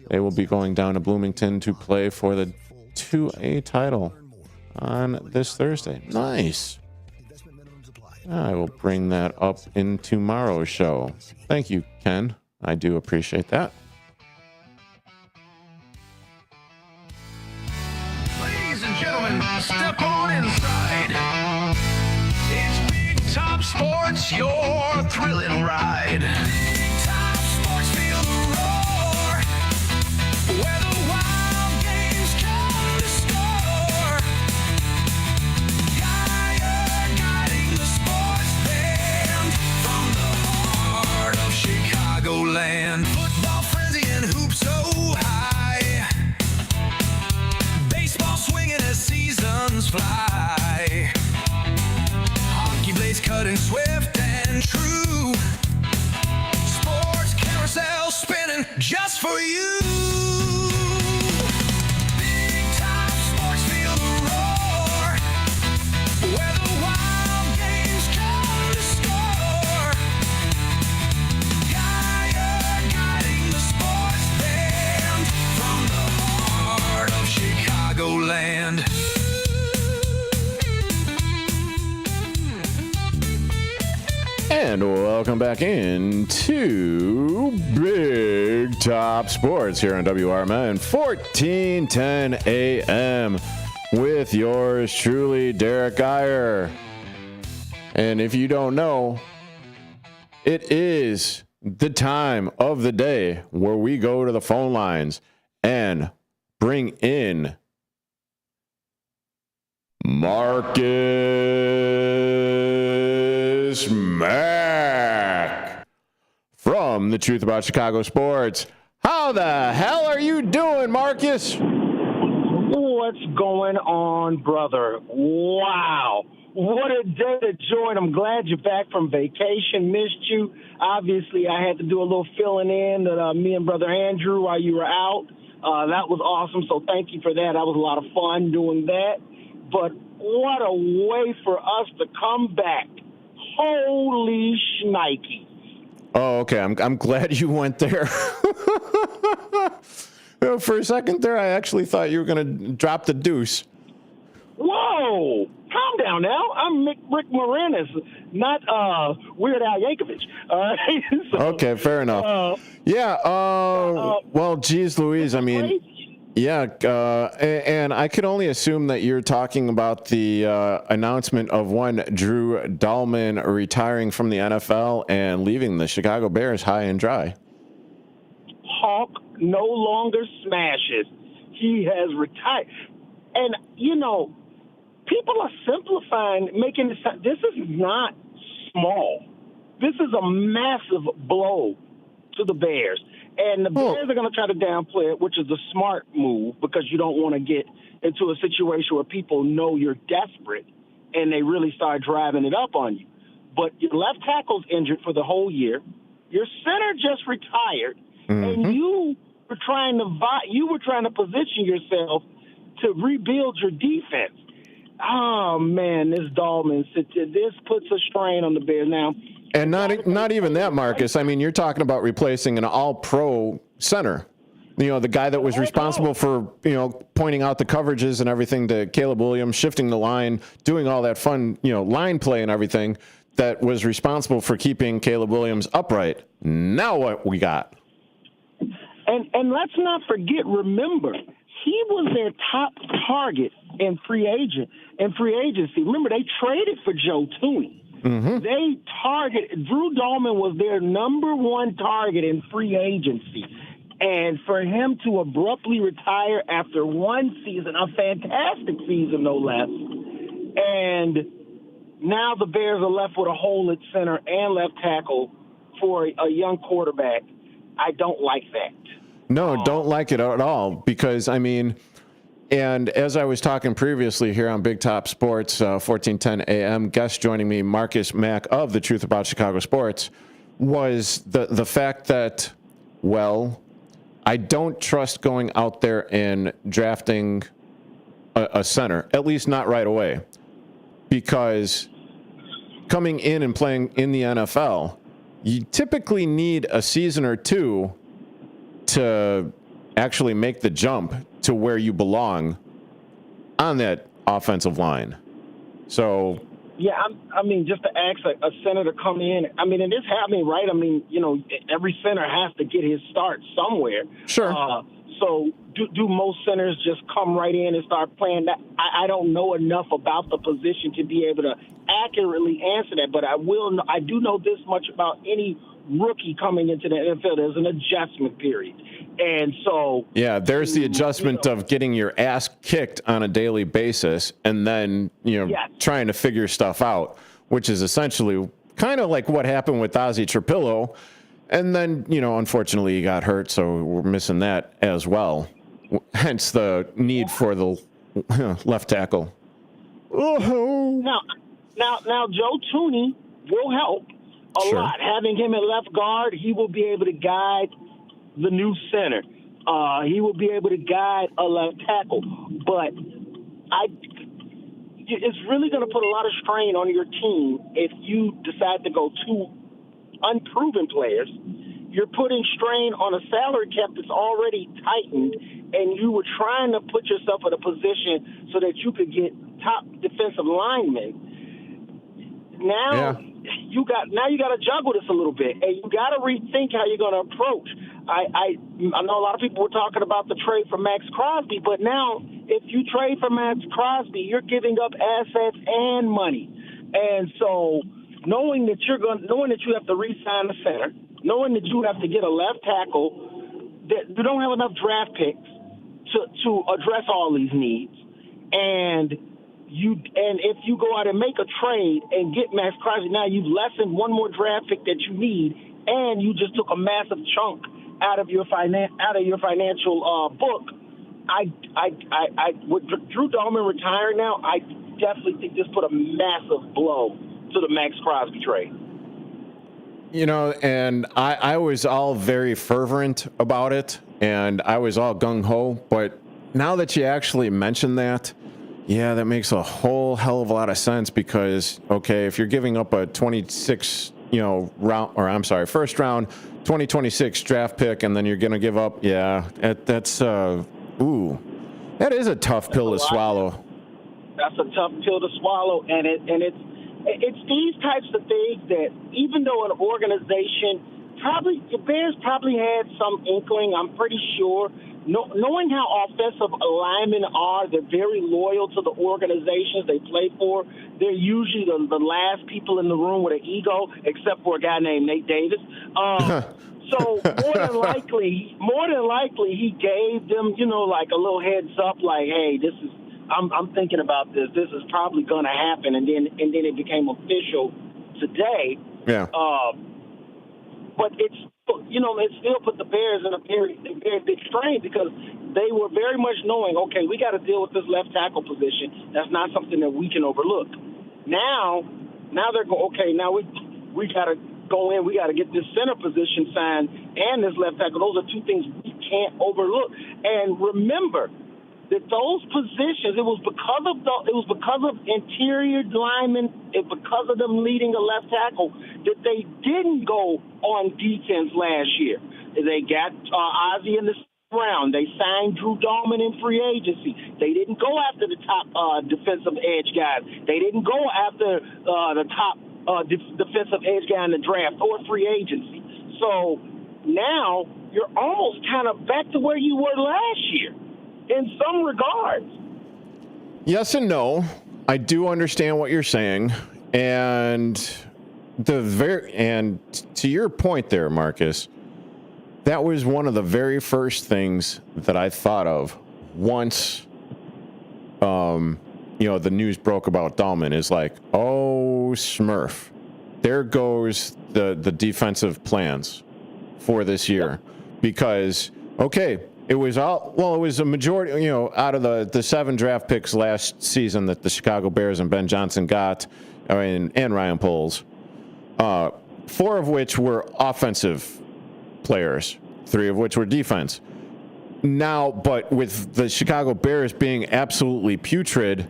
They will be going down to Bloomington to play for the 2A title on this Thursday. Nice. I will bring that up in tomorrow's show. Thank you, Ken. I do appreciate that. Ladies and gentlemen, step on inside. It's Big Top Sports, your thrilling ride. Big Top Sports, feel the roar. Where the wild games come to score. Geyer guiding the sports band from the heart of Chicagoland. Football frenzy and hoops so high. Baseball swinging as seasons fly. Hockey blades cutting swift and true. Sports carousel spinning just for you. Big Top Sports And welcome back into Big Top Sports here on WRMN 1410 AM with yours truly, Derrick Geyer. And if you don't know, it is the time of the day where we go to the phone lines and bring in Marcus Mack from The Truth About Chicago Sports. How the hell are you doing, Marcus? What's going on, brother? Wow. What a day to join. I'm glad you're back from vacation. Missed you. Obviously, I had to do a little filling in that me and Brother Andrew while you were out. That was awesome, so thank you for that. That was a lot of fun doing that. But what a way for us to come back. Holy shnikes. Oh, okay. I'm glad you went there. For a second there, I actually thought you were going to drop the deuce. Whoa! Calm down now. I'm Rick Moranis, not Weird Al Yankovic. All right? So, okay, fair enough. Well, geez Louise, I mean, yeah, and I could only assume that you're talking about the announcement of one Drew Dalman retiring from the NFL and leaving the Chicago Bears high and dry. Hawk no longer smashes. He has retired. And, you know, people are simplifying, making this. This is not small. This is a massive blow to the Bears. And the Bears are going to try to downplay it, which is a smart move because you don't want to get into a situation where people know you're desperate and they really start driving it up on you. But your left tackle's injured for the whole year. Your center just retired, and you were trying to position yourself to rebuild your defense. Oh man, this Dalman, this puts a strain on the Bears now. And not even that, Marcus. I mean, you're talking about replacing an all-pro center. You know, the guy that was responsible for, pointing out the coverages and everything to Caleb Williams, shifting the line, doing all that fun, line play and everything that was responsible for keeping Caleb Williams upright. Now what we got? And let's not forget, remember, he was their top target in free agency. Remember, they traded for Joe Thuney. Mm-hmm. Drew Dalman was their number one target in free agency. And for him to abruptly retire after one season, a fantastic season, no less, and now the Bears are left with a hole at center and left tackle for a young quarterback. I don't like that. No, don't like it at all because, I mean, and as I was talking previously here on Big Top Sports, 1410 AM, guest joining me, Marcus Mack of The Truth About Chicago Sports, was the fact that, well, I don't trust going out there and drafting a center, at least not right away, because coming in and playing in the NFL, you typically need a season or two to actually make the jump to where you belong on that offensive line. So, yeah, I mean, just to ask a center to come in, I mean, and this happening, right? I mean, every center has to get his start somewhere. Sure. So do most centers just come right in and start playing that? I don't know enough about the position to be able to accurately answer that, but I do know this much about any rookie coming into the NFL. There's an adjustment period. And so... Yeah, there's the adjustment of getting your ass kicked on a daily basis and then, trying to figure stuff out, which is essentially kind of like what happened with Ozzie Trapillo. And then, unfortunately he got hurt, so we're missing that as well. Hence the need for the left tackle. Now, Joe Thuney will help a lot. Having him at left guard, he will be able to guide the new center. He will be able to guide a left tackle. But it's really going to put a lot of strain on your team if you decide to go two unproven players. You're putting strain on a salary cap that's already tightened, and you were trying to put yourself in a position so that you could get top defensive linemen. now you got to juggle this a little bit, and you got to rethink how you're going to approach. I know a lot of people were talking about the trade for Max Crosby, but now if you trade for Max Crosby, you're giving up assets and money, and so knowing that you have to re-sign a center, knowing that you have to get a left tackle, that you don't have enough draft picks to address all these needs, and if you go out and make a trade and get Max Crosby, now you've lessened one more draft pick that you need, and you just took a massive chunk out of your financial book. With Drew Dalman retiring now, I definitely think this put a massive blow to the Max Crosby trade. You know, and I was all very fervent about it, and I was all gung-ho, but now that you actually mentioned that, yeah, that makes a whole hell of a lot of sense, because, okay, if you're giving up a 26, first round, 2026 draft pick, and then you're going to give up, that is a tough pill to swallow. That's a tough pill to swallow, and it's these types of things that, even though an organization the Bears probably had some inkling, I'm pretty sure, knowing how offensive linemen are, they're very loyal to the organizations they play for. They're usually the last people in the room with an ego, except for a guy named Nate Davis. So more than likely, he gave them, like a little heads up, like, hey, I'm thinking about this. This is probably going to happen, and then it became official today. Yeah. But it still put the Bears in a very, very big strain, because they were very much knowing, okay, we got to deal with this left tackle position. That's not something that we can overlook. Now they're going, okay, now we got to go in. We got to get this center position signed and this left tackle. Those are two things we can't overlook. And remember that those positions, it was because of interior linemen, because of them leading the left tackle, that they didn't go on defense last year. They got Ozzie in the round. They signed Drew Dalman in free agency. They didn't go after the top defensive edge guys. They didn't go after the top defensive edge guy in the draft or free agency. So now you're almost kind of back to where you were last year in some regards. Yes and no. I do understand what you're saying, and to your point there, Marcus, that was one of the very first things that I thought of once the news broke about Dalman, is like, oh, Smurf, there goes the defensive plans for this year. Because, okay, it was a majority, out of the 7 draft picks last season that the Chicago Bears and Ben Johnson got, and Ryan Poles, 4 of which were offensive players, 3 of which were defense. Now, but with the Chicago Bears being absolutely putrid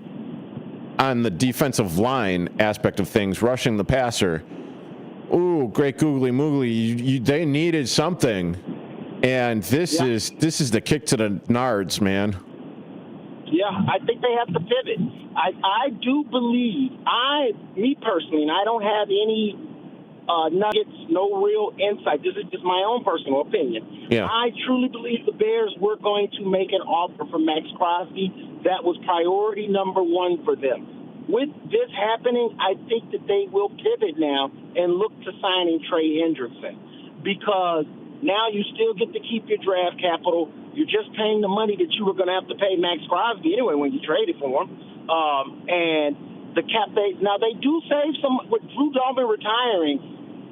on the defensive line aspect of things, rushing the passer, ooh, great googly moogly, they needed something. And this is the kick to the nards, man. Yeah, I think they have to pivot. I do believe, me personally, and I don't have any nuggets, no real insight. This is just my own personal opinion. Yeah. I truly believe the Bears were going to make an offer for Max Crosby. That was priority number 1 for them. With this happening, I think that they will pivot now and look to signing Trey Hendrickson, because now you still get to keep your draft capital. You're just paying the money that you were going to have to pay Max Crosby anyway when you traded for him. And the cap base, now they do save some with Drew Dalman retiring.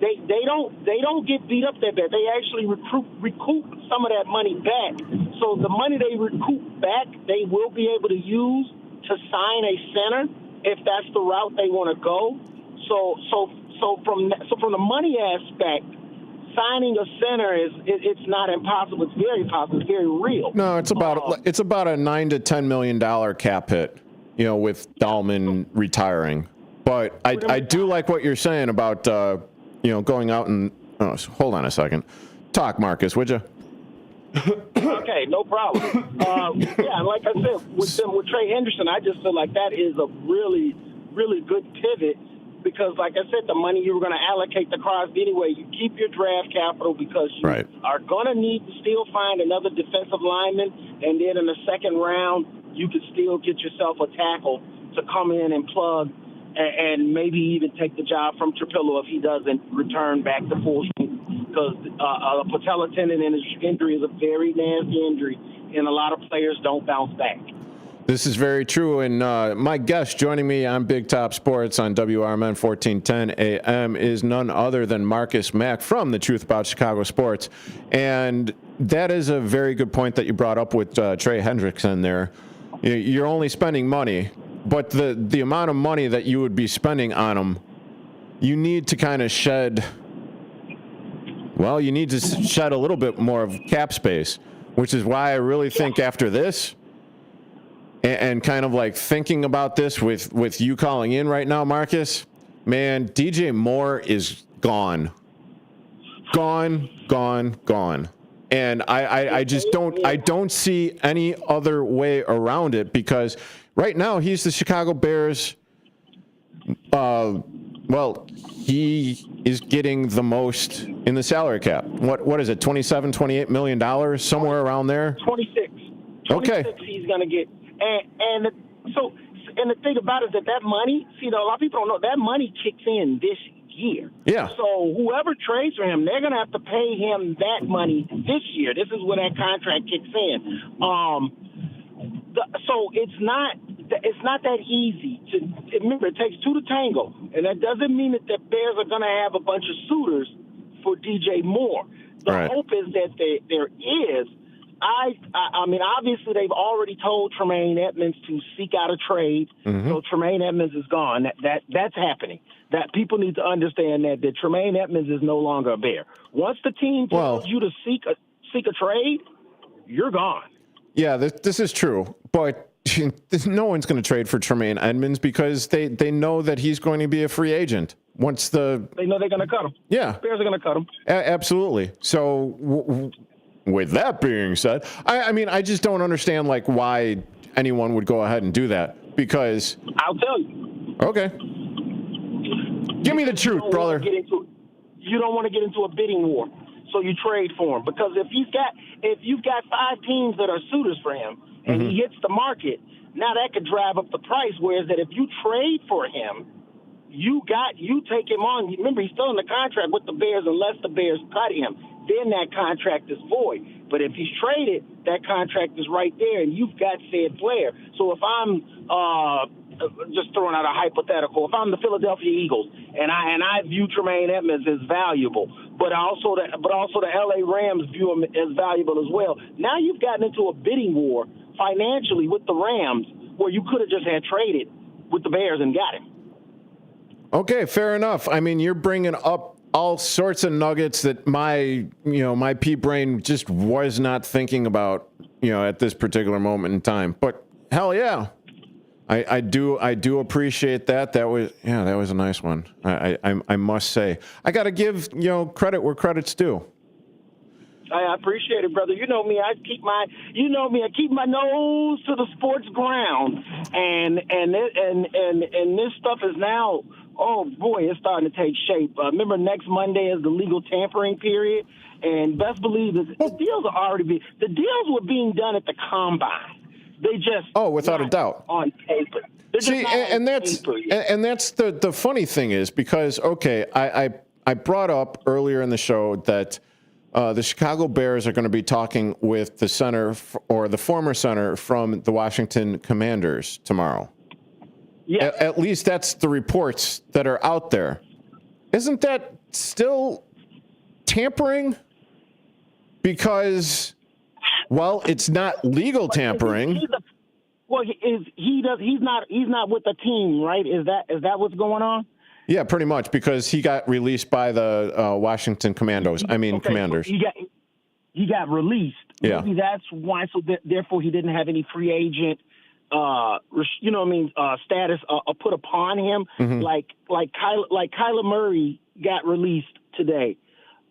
They don't get beat up that bad. They actually recoup some of that money back. So the money they recoup back, they will be able to use to sign a center if that's the route they want to go. So from the money aspect, signing a center it's not impossible. It's very possible. It's very real. No, it's about a $9 to $10 million cap hit, with Dalman retiring. But I do like what you're saying about going out and hold on a second. Talk, Marcus, would you? Okay, no problem. Like I said, with Trey Henderson, I just feel like that is a really, really good pivot. because, like I said, the money you were going to allocate to Crosby anyway, you keep your draft capital because you are going to need to still find another defensive lineman, and then in the second round, you could still get yourself a tackle to come in and plug and maybe even take the job from Trapillo if he doesn't return back to full strength, because a patella tendon injury is a very nasty injury, and a lot of players don't bounce back. This is very true, and my guest joining me on Big Top Sports on WRMN 1410 AM is none other than Marcus Mack from The Truth About Chicago Sports, and that is a very good point that you brought up with Trey Hendrickson there. You're only spending money, but the amount of money that you would be spending on him, you need to kind of shed a little bit more of cap space, which is why I really think after this, and kind of like thinking about this with you calling in right now, Marcus, man, DJ Moore is gone. And I just don't see any other way around it, because right now he's the Chicago Bears. He is getting the most in the salary cap. What is it, $27-28 million, somewhere around there? 26. Okay. He's going to get. And the thing about it is that money, a lot of people don't know, that money kicks in this year. Yeah. So whoever trades for him, they're going to have to pay him that money this year. This is when that contract kicks in. So it's not that easy to remember. It takes two to tango, and that doesn't mean that the Bears are going to have a bunch of suitors for DJ Moore. The hope is that there is. I mean, obviously, they've already told Tremaine Edmonds to seek out a trade. Mm-hmm. So Tremaine Edmonds is gone. That's happening. That people need to understand that Tremaine Edmonds is no longer a Bear. Once the team tells you to seek a trade, you're gone. Yeah, this is true, but no one's going to trade for Tremaine Edmonds because they know that he's going to be a free agent once they know they're going to cut him. Yeah, Bears are going to cut him. Absolutely. So. With that being said, I mean, I just don't understand why anyone would go ahead and do that, because I'll tell you. Okay. Give me the truth, brother. You don't want to get into a bidding war, so you trade for him, because if you've got 5 teams that are suitors for him and he hits the market, now that could drive up the price. Whereas that if you trade for him, you take him on. Remember, he's still in the contract with the Bears unless the Bears cut him. Then that contract is void. But if he's traded, that contract is right there, and you've got said player. So if I'm just throwing out a hypothetical, if I'm the Philadelphia Eagles and I view Tremaine Edmonds as valuable, but also the LA Rams view him as valuable as well. Now you've gotten into a bidding war financially with the Rams, where you could have just had traded with the Bears and got him. Okay, fair enough. I mean, you're bringing up all sorts of nuggets that my pea brain just was not thinking about, at this particular moment in time. But hell yeah, I do appreciate that. That was a nice one. I must say, I got to give credit where credit's due. I appreciate it, brother. You know me. I keep my nose to the sports ground, and this stuff is now. Oh, boy, it's starting to take shape. Remember, next Monday is the legal tampering period, and best believe the deals were being done at the Combine. They just without a doubt on paper. See, and that's the funny thing is, because I brought up earlier in the show that the Chicago Bears are going to be talking with the center or the former center from the Washington Commanders tomorrow. Yes. At least that's the reports that are out there. Isn't that still tampering? Because, it's not legal tampering. He's not with the team, right? Is that what's going on? Yeah, pretty much, because he got released by the Washington Commanders. Commanders. So he got released. Yeah. Maybe that's why. So therefore, he didn't have any free agent. Status put upon him, like Kyler Murray got released today.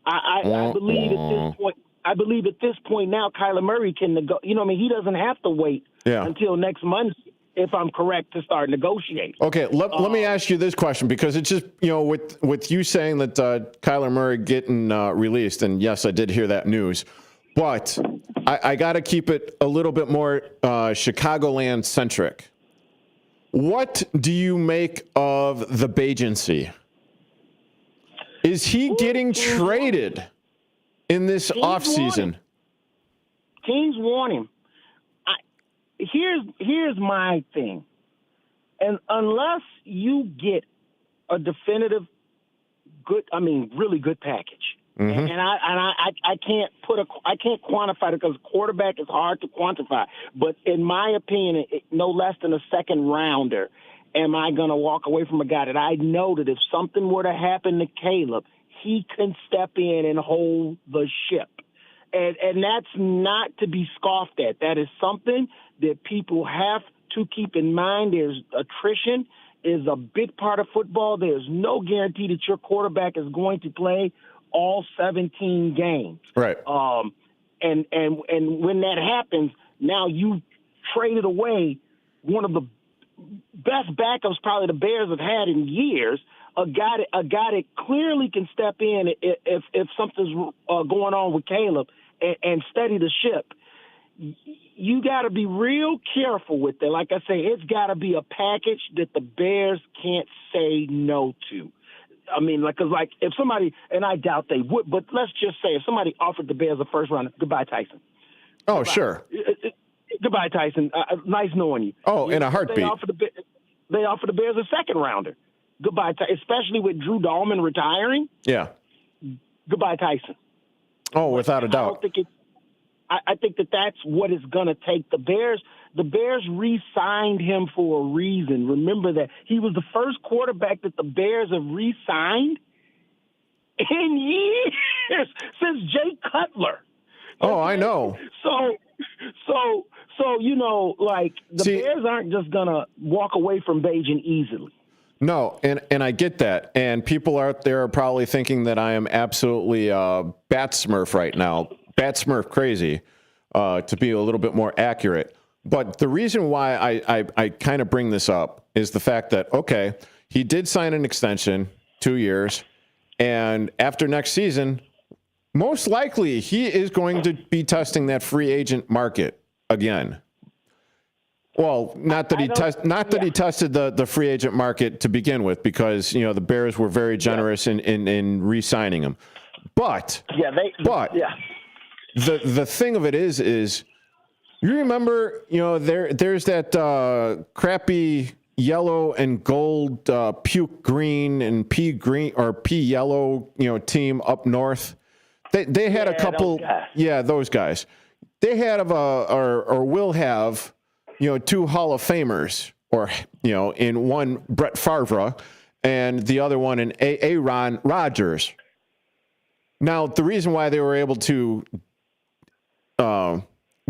I believe at this point. I believe at this point now, Kyler Murray can he doesn't have to wait until next Monday. if I'm correct, to start negotiating. Okay, let me ask you this question, because it's just, with you saying that Kyler Murray getting released, and yes, I did hear that news, but I got to keep it a little bit more Chicagoland centric. What do you make of the Bajancy? Is he getting traded in this offseason? Teams want him. Here's my thing. And unless you get a definitive really good package, and I can't quantify it because quarterback is hard to quantify. But in my opinion, no less than a second rounder, am I going to walk away from a guy that I know that if something were to happen to Caleb, he can step in and hold the ship. And that's not to be scoffed at. That is something that people have to keep in mind. There's attrition is a big part of football. There's no guarantee that your quarterback is going to play all 17 games. Right. And when that happens, now you traded away one of the best backups probably the Bears have had in years. A guy that clearly can step in if something's going on with Caleb and steady the ship. You got to be real careful with that. Like I say, it's got to be a package that the Bears can't say no to. I mean, because if somebody, and I doubt they would, but let's just say if somebody offered the Bears a first round, goodbye, Tyson. Oh, goodbye. Sure. Goodbye, Tyson. Nice knowing you. Oh, in a heartbeat. They offered the Bears a second rounder. Goodbye, especially with Drew Dalman retiring. Yeah. Goodbye, Tyson. Oh, without a doubt. I think that's what it's going to take. The Bears re-signed him for a reason. Remember that. He was the first quarterback that the Bears have re-signed in years, since Jay Cutler. Oh, I know. So the Bears aren't just going to walk away from Bajan easily. No, and I get that. And people out there are probably thinking that I am absolutely bat smurf right now. Bat smurf crazy, to be a little bit more accurate. But the reason why I kind of bring this up is the fact that, okay, he did sign an extension, 2 years, and after next season, most likely he is going to be testing that free agent market again. Well, not that he tested the free agent market to begin with, because the Bears were very generous in re-signing him. But the thing of it is you remember there's that crappy yellow and gold puke green and pea green or pea yellow team up north. They had a couple those guys. They had or will have two Hall of Famers, or in one Brett Favre and the other one in Aaron Rodgers. Now, the reason why they were able to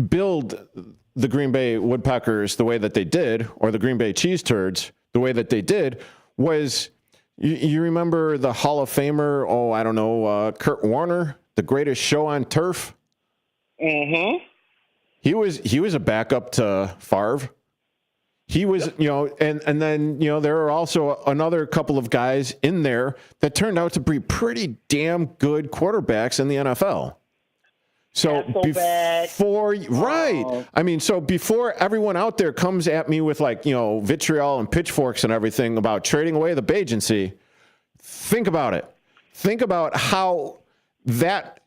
build the Green Bay Woodpeckers the way that they did, or the Green Bay Cheese Turds the way that they did, was you remember the Hall of Famer? Oh, I don't know, Kurt Warner, the greatest show on turf. Mm-hmm. He was a backup to Favre. He was, and then, there are also another couple of guys in there that turned out to be pretty damn good quarterbacks in the NFL. So before everyone out there comes at me with vitriol and pitchforks and everything about trading away the Bajancy, think about it. Think about how that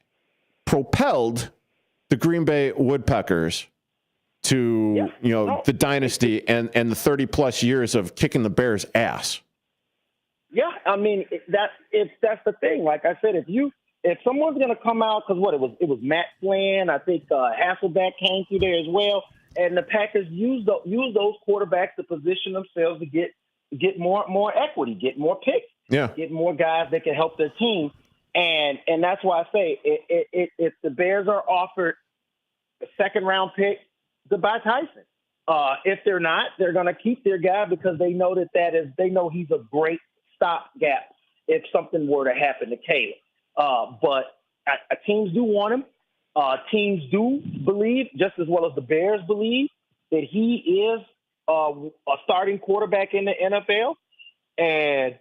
propelled the Green Bay Woodpeckers to the dynasty and the 30 plus years of kicking the Bears' ass. Yeah, I mean that's the thing. Like I said, if someone's going to come out, because it was Matt Flynn, I think Hasselbeck came through there as well, and the Packers used those quarterbacks to position themselves to get more equity, get more picks, get more guys that can help their team. And that's why I say if the Bears are offered a second-round pick, goodbye Tyson. If they're not, they're going to keep their guy because they know they know he's a great stopgap if something were to happen to Caleb. But teams do want him. Teams do believe, just as well as the Bears believe, that he is a starting quarterback in the NFL. And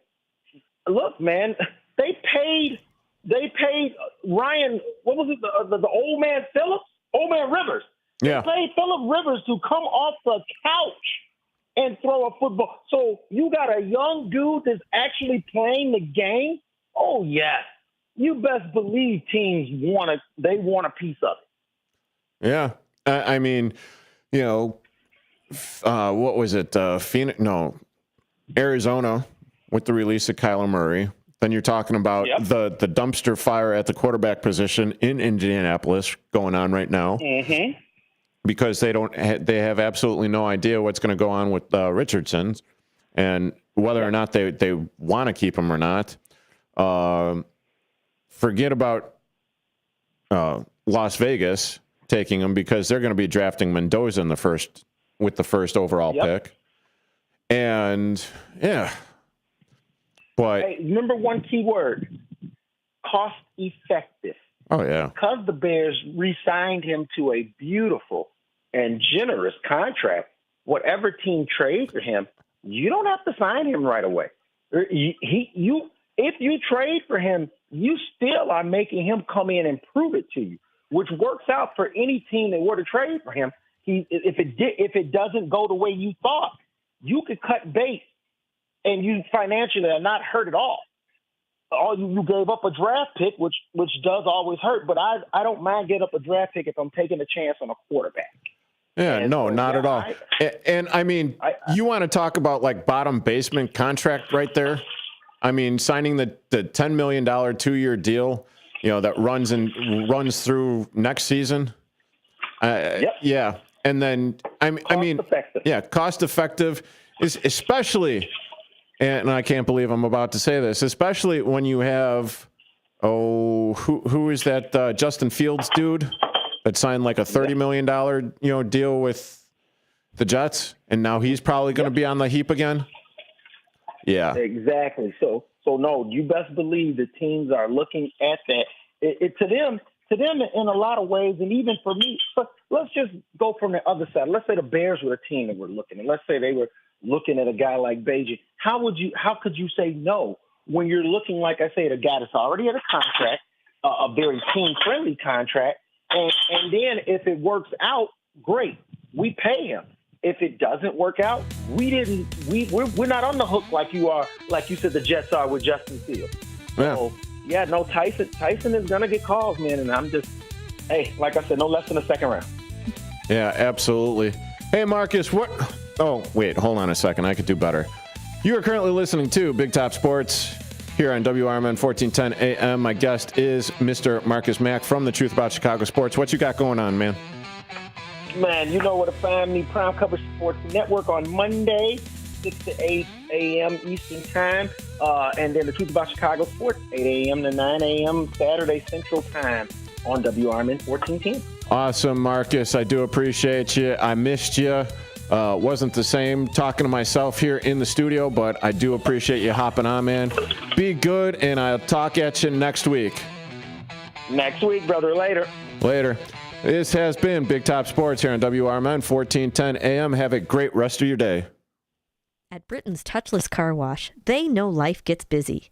look, man, they paid Ryan, what was it, the old man Rivers. Yeah. They paid Phillip Rivers to come off the couch and throw a football. So you got a young dude that's actually playing the game. Oh, yes. You best believe teams want a piece of it. Yeah. I mean, you know, what was it? Phoenix? No, Arizona with the release of Kyler Murray. Then you're talking about the dumpster fire at the quarterback position in Indianapolis going on right now. Mm-hmm. Because they have absolutely no idea what's going to go on with Richardson and whether or not they want to keep him or not. Forget about Las Vegas taking him because they're going to be drafting Mendoza in the first overall pick. And but hey, remember one key word: cost effective. Oh yeah, because the Bears re-signed him to a beautiful and generous contract. Whatever team trades for him, you don't have to sign him right away. If you trade for him, you still are making him come in and prove it to you, which works out for any team that were to trade for him. If it doesn't go the way you thought, you could cut bait and you financially are not hurt at all. You gave up a draft pick, which does always hurt, but I don't mind getting up a draft pick if I'm taking a chance on a quarterback. Yeah, and no, so, not at all. And I mean, you want to talk about like bottom basement contract right there? I mean, signing the $10 million 2-year deal, you know, that runs through next season. Yeah, and then cost effective is especially, and I can't believe I'm about to say this, especially when you have who is that Justin Fields dude that signed like a $30 million deal with the Jets, and now he's probably going to be on the heap again. Yeah, exactly. So no, you best believe the teams are looking at that. To them in a lot of ways, and even for me. But let's just go from the other side. Let's say the Bears were a team that were looking, and let's say they were looking at a guy like Beijing. How could you say no when you're looking, like I say, at a guy that's already at a contract, a very team-friendly contract, and then if it works out, great, we pay him. If it doesn't work out, we're not on the hook like you are, like you said the Jets are with Justin Fields. Yeah. So Tyson is gonna get calls, man, and I'm just, like I said, no less than a second round. Yeah, absolutely. Hey, Marcus, what? Oh, wait, hold on a second. I could do better. You are currently listening to Big Top Sports here on WRMN 1410 AM. My guest is Mr. Marcus Mack from The Truth About Chicago Sports. What you got going on, man? Man, you know where to find me, Prime Cover Sports Network on Monday, 6 to 8 a.m. Eastern Time. And then The Truth About Chicago Sports, 8 a.m. to 9 a.m. Saturday Central Time on WRMN 1410. Awesome, Marcus. I do appreciate you. I missed you. Wasn't the same talking to myself here in the studio, but I do appreciate you hopping on, man. Be good, and I'll talk at you next week. Next week, brother. Later. Later. This has been Big Top Sports here on WRMN 1410 AM. Have a great rest of your day. At Britain's Touchless Car Wash, they know life gets busy.